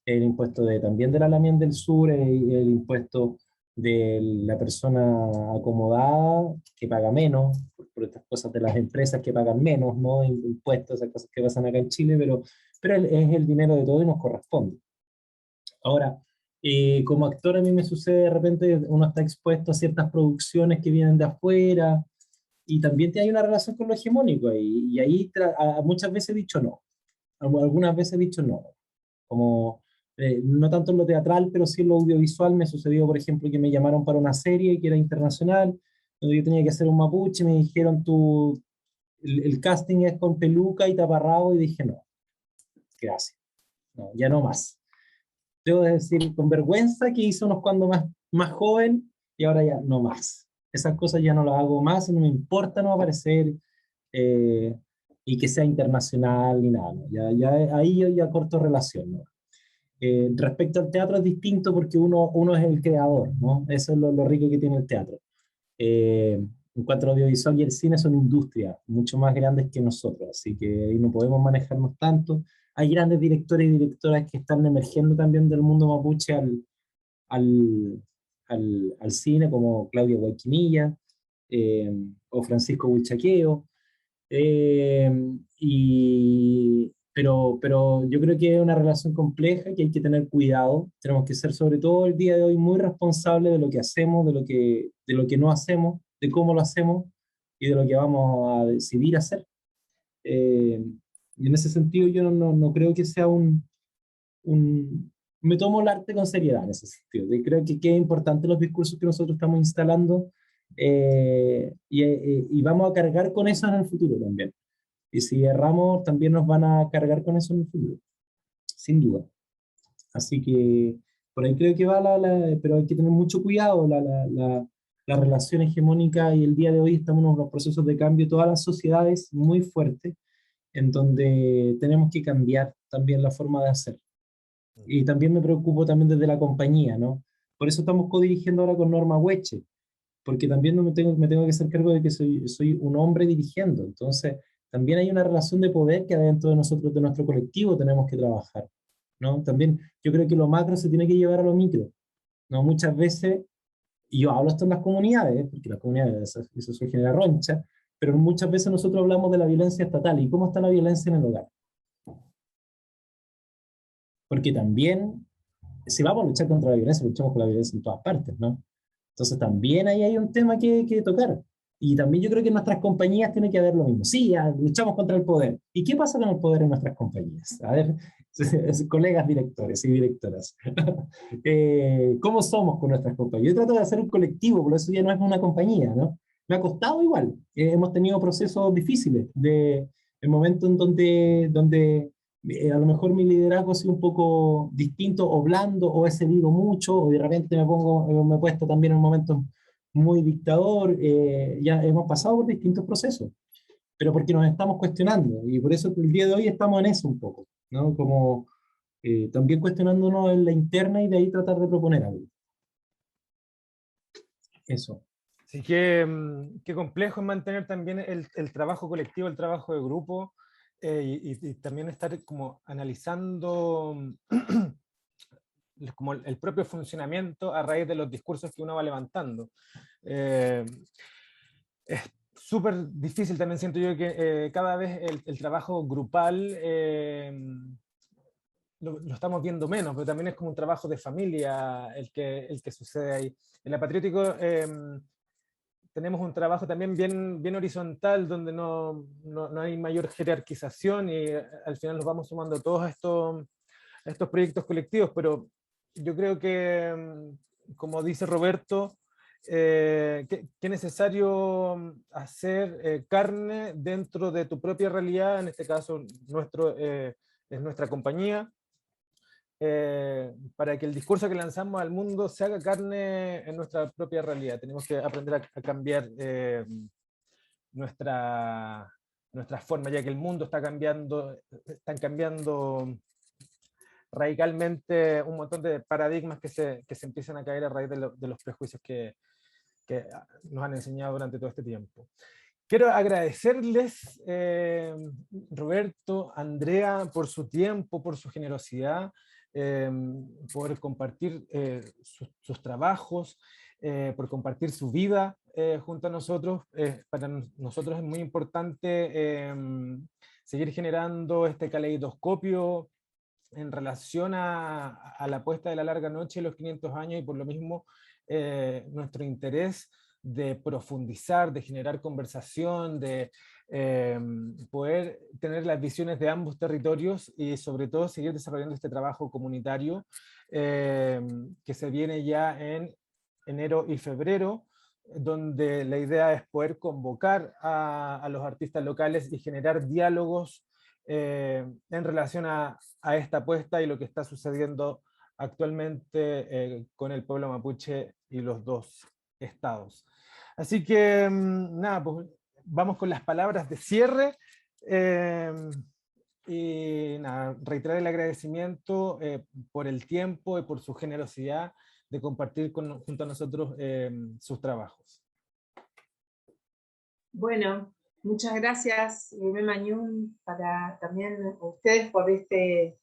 El impuesto también de la Lamien del Sur, el impuesto de la persona acomodada que paga menos, por estas cosas de las empresas que pagan menos, ¿no? Impuestos, esas cosas que pasan acá en Chile, pero es el dinero de todos y nos corresponde. Ahora, como actor a mí me sucede de repente, uno está expuesto a ciertas producciones que vienen de afuera, y también hay una relación con lo hegemónico, y ahí muchas veces he dicho no, algunas veces he dicho no, como no tanto en lo teatral, pero sí en lo audiovisual. Me sucedió, por ejemplo, que me llamaron para una serie que era internacional, donde yo tenía que hacer un mapuche, me dijeron el casting es con peluca y taparrabo, y dije no, gracias, no, ya no más. Debo decir con vergüenza que hice unos cuando más joven, y ahora ya no más. Esas cosas ya no las hago más, no me importa no aparecer, y que sea internacional ni nada, ¿no? Ahí yo ya corto relación, ¿no? Respecto al teatro es distinto porque uno es el creador, ¿no? Eso es lo rico que tiene el teatro. En cuanto al audiovisual y el cine son industrias mucho más grandes que nosotros, así que ahí no podemos manejarnos tanto. Hay grandes directores y directoras que están emergiendo también del mundo mapuche al cine, como Claudia Guayquimilla, o Francisco Huichaqueo, pero yo creo que es una relación compleja que hay que tener cuidado. Tenemos que ser, sobre todo el día de hoy, muy responsables de lo que hacemos, de lo que no hacemos, de cómo lo hacemos y de lo que vamos a decidir hacer. Y en ese sentido yo no creo que sea me tomo el arte con seriedad en ese sentido. Y creo que es importante los discursos que nosotros estamos instalando, y vamos a cargar con eso en el futuro también. Y si erramos, también nos van a cargar con eso en el futuro, sin duda. Así que por ahí creo que va pero hay que tener mucho cuidado, la relación hegemónica, y el día de hoy estamos en unos procesos de cambio, todas las sociedades muy fuertes, en donde tenemos que cambiar también la forma de hacer. Y también me preocupo también desde la compañía, ¿no? Por eso estamos codirigiendo ahora con Norma Hueche, porque también me tengo que hacer cargo de que soy un hombre dirigiendo. Entonces, también hay una relación de poder que adentro de nosotros, de nuestro colectivo, tenemos que trabajar, ¿no? También yo creo que lo macro se tiene que llevar a lo micro, ¿no? Muchas veces, y yo hablo esto en las comunidades, porque las comunidades, eso se genera roncha, pero muchas veces nosotros hablamos de la violencia estatal. ¿Y cómo está la violencia en el hogar? Porque también, si vamos a luchar contra la violencia, luchamos con la violencia en todas partes, ¿no? Entonces también ahí hay un tema que tocar. Y también yo creo que en nuestras compañías tiene que haber lo mismo. Sí, luchamos contra el poder. ¿Y qué pasa con el poder en nuestras compañías? A ver, colegas directores y directoras, ¿cómo somos con nuestras compañías? Yo trato de hacer un colectivo, por eso ya no es una compañía, ¿no? Me ha costado igual. Hemos tenido procesos difíciles, el momento en donde a lo mejor mi liderazgo ha sido un poco distinto o blando, o he cedido mucho, o de repente me he puesto también en momentos muy dictador. Ya hemos pasado por distintos procesos, pero porque nos estamos cuestionando, y por eso el día de hoy estamos en eso un poco, ¿no? Como también cuestionándonos en la interna, y de ahí tratar de proponer algo. Eso. Así que qué complejo es mantener también el trabajo colectivo, el trabajo de grupo, y también estar como analizando como el propio funcionamiento a raíz de los discursos que uno va levantando. Es súper difícil también, siento yo, que cada vez el trabajo grupal lo estamos viendo menos, pero también es como un trabajo de familia el que sucede ahí. En la Patriótico tenemos un trabajo también bien horizontal, donde no hay mayor jerarquización, y al final nos vamos sumando todos a estos proyectos colectivos, pero yo creo que, como dice Roberto, que es necesario hacer carne dentro de tu propia realidad. En este caso es nuestra compañía, para que el discurso que lanzamos al mundo se haga carne en nuestra propia realidad. Tenemos que aprender a cambiar nuestra forma, ya que el mundo están cambiando radicalmente un montón de paradigmas que se empiezan a caer a raíz de los prejuicios que nos han enseñado durante todo este tiempo. Quiero agradecerles, Roberto, Andrea, por su tiempo, por su generosidad, por compartir sus trabajos, por compartir su vida junto a nosotros. Para nosotros es muy importante seguir generando este caleidoscopio en relación a la apuesta de la larga noche, los 500 años, y por lo mismo nuestro interés de profundizar, de generar conversación, de poder tener las visiones de ambos territorios, y sobre todo seguir desarrollando este trabajo comunitario que se viene ya en enero y febrero, donde la idea es poder convocar a los artistas locales y generar diálogos en relación a esta apuesta y lo que está sucediendo actualmente con el pueblo mapuche y los dos estados. Así que nada, pues vamos con las palabras de cierre, y nada, reiterar el agradecimiento por el tiempo y por su generosidad de compartir junto a nosotros sus trabajos. Bueno, muchas gracias, Rubé Mañún, para también ustedes por este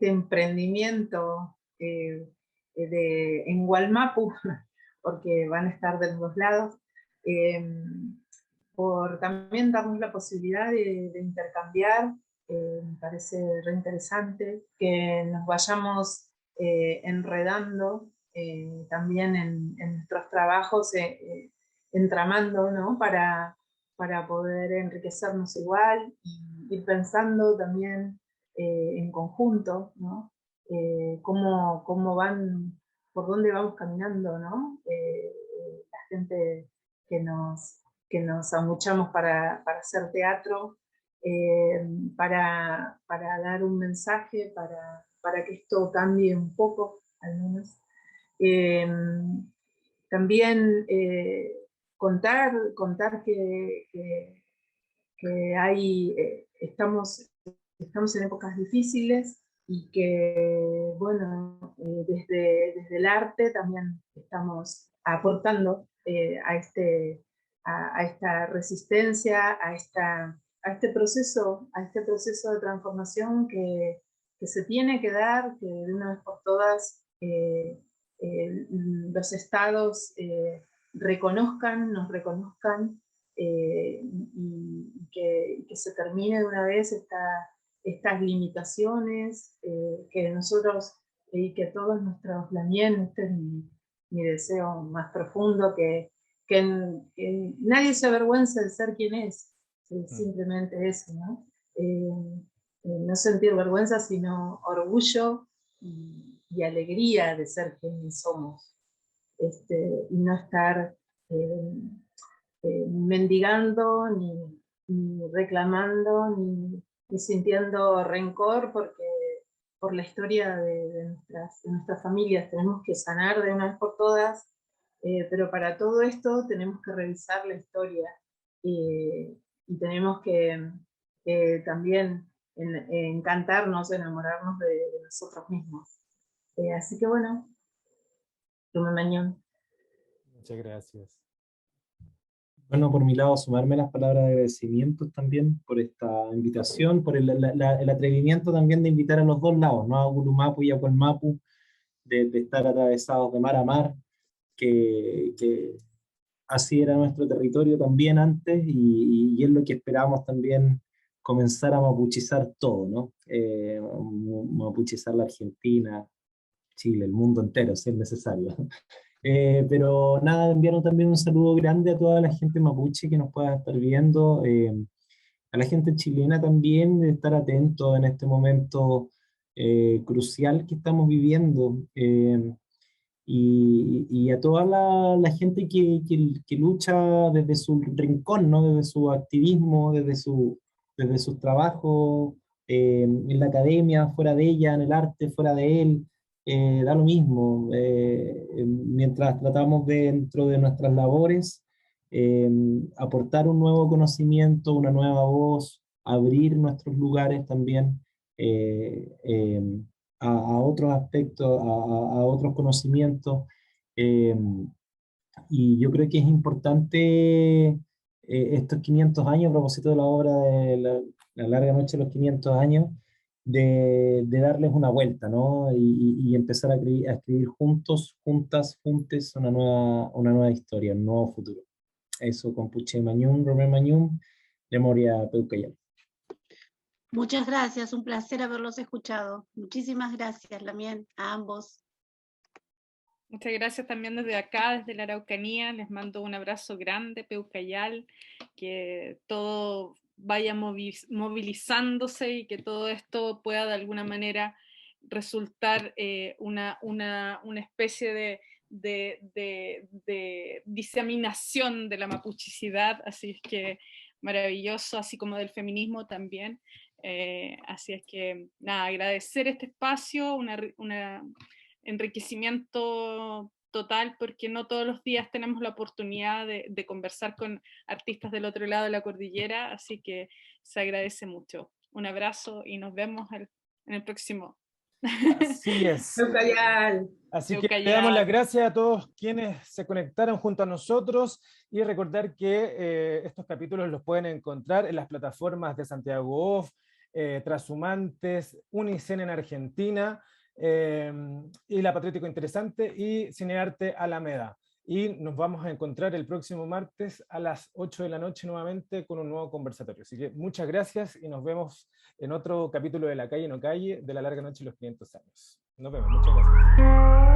emprendimiento en Wallmapu, porque van a estar de los dos lados, por también darnos la posibilidad de intercambiar. Me parece re interesante que nos vayamos enredando también en nuestros trabajos, entramando, ¿no? Para poder enriquecernos igual y ir pensando también en conjunto, ¿no? Cómo van, por dónde vamos caminando, ¿no? La gente que nos amuchamos para hacer teatro, para dar un mensaje, para que esto cambie un poco, al menos. También contar que estamos en épocas difíciles y que, bueno, desde el arte también estamos aportando a esta resistencia, a este proceso de transformación que se tiene que dar, que de una vez por todas los estados nos reconozcan, y que se termine de una vez estas limitaciones, que nosotros y que todos nuestros lamien, este es mi deseo más profundo, que nadie se avergüence de ser quien es, simplemente eso, ¿no? No sentir vergüenza, sino orgullo y alegría de ser quienes somos, y no estar mendigando, ni reclamando, ni sintiendo rencor por la historia de nuestras familias. Tenemos que sanar de una vez por todas, pero para todo esto tenemos que revisar la historia, y tenemos que también encantarnos, enamorarnos de nosotros mismos. Así que bueno, Rumén Mañón. Muchas gracias. Bueno, por mi lado, sumarme las palabras de agradecimiento también por esta invitación, por el atrevimiento también de invitar a los dos lados, ¿no? A Gulumapu y a Cuelmapu, de estar atravesados de mar a mar, que así era nuestro territorio también antes, y es lo que esperamos también, comenzar a mapuchizar todo, ¿no? Mapuchizar la Argentina, Chile, el mundo entero, si es necesario. Pero nada, enviaron también un saludo grande a toda la gente mapuche que nos pueda estar viendo, a la gente chilena también, de estar atento en este momento crucial que estamos viviendo, y a toda la gente que lucha desde su rincón, ¿no? Desde su activismo, desde sus trabajos, en la academia, fuera de ella, en el arte, fuera de él. Da lo mismo, mientras tratamos dentro de nuestras labores aportar un nuevo conocimiento, una nueva voz, abrir nuestros lugares también a otros aspectos, a otros conocimientos, y yo creo que es importante estos 500 años, a propósito de la obra de la larga noche de los 500 años, de darles una vuelta, ¿no? Y empezar a escribir juntos, juntas, juntes una nueva historia, un nuevo futuro. Eso, Compuche Mañún, Rumén Mañún, Memoria Peucayal. Muchas gracias, un placer haberlos escuchado. Muchísimas gracias, Lamien, a ambos. Muchas gracias también desde acá, desde la Araucanía. Les mando un abrazo grande, Peucayal, que todo vaya movilizándose y que todo esto pueda de alguna manera resultar una especie de diseminación de la mapuchicidad, así es que maravilloso, así como del feminismo también. Así es que nada, agradecer este espacio, una enriquecimiento total, porque no todos los días tenemos la oportunidad de conversar con artistas del otro lado de la cordillera, así que se agradece mucho. Un abrazo y nos vemos en el próximo. Así es. Peucayal. Así que le damos las gracias a todos quienes se conectaron junto a nosotros, y recordar que estos capítulos los pueden encontrar en las plataformas de Santiago Off, Trashumantes, Unicen en Argentina, y La Patriótico Interesante y Cinearte Alameda. y nos vamos a encontrar el próximo martes a las 8 de la noche nuevamente con un nuevo conversatorio. Así que muchas gracias y nos vemos en otro capítulo de La Calle No Calle, de la larga noche de los 500 años. Nos vemos, muchas gracias.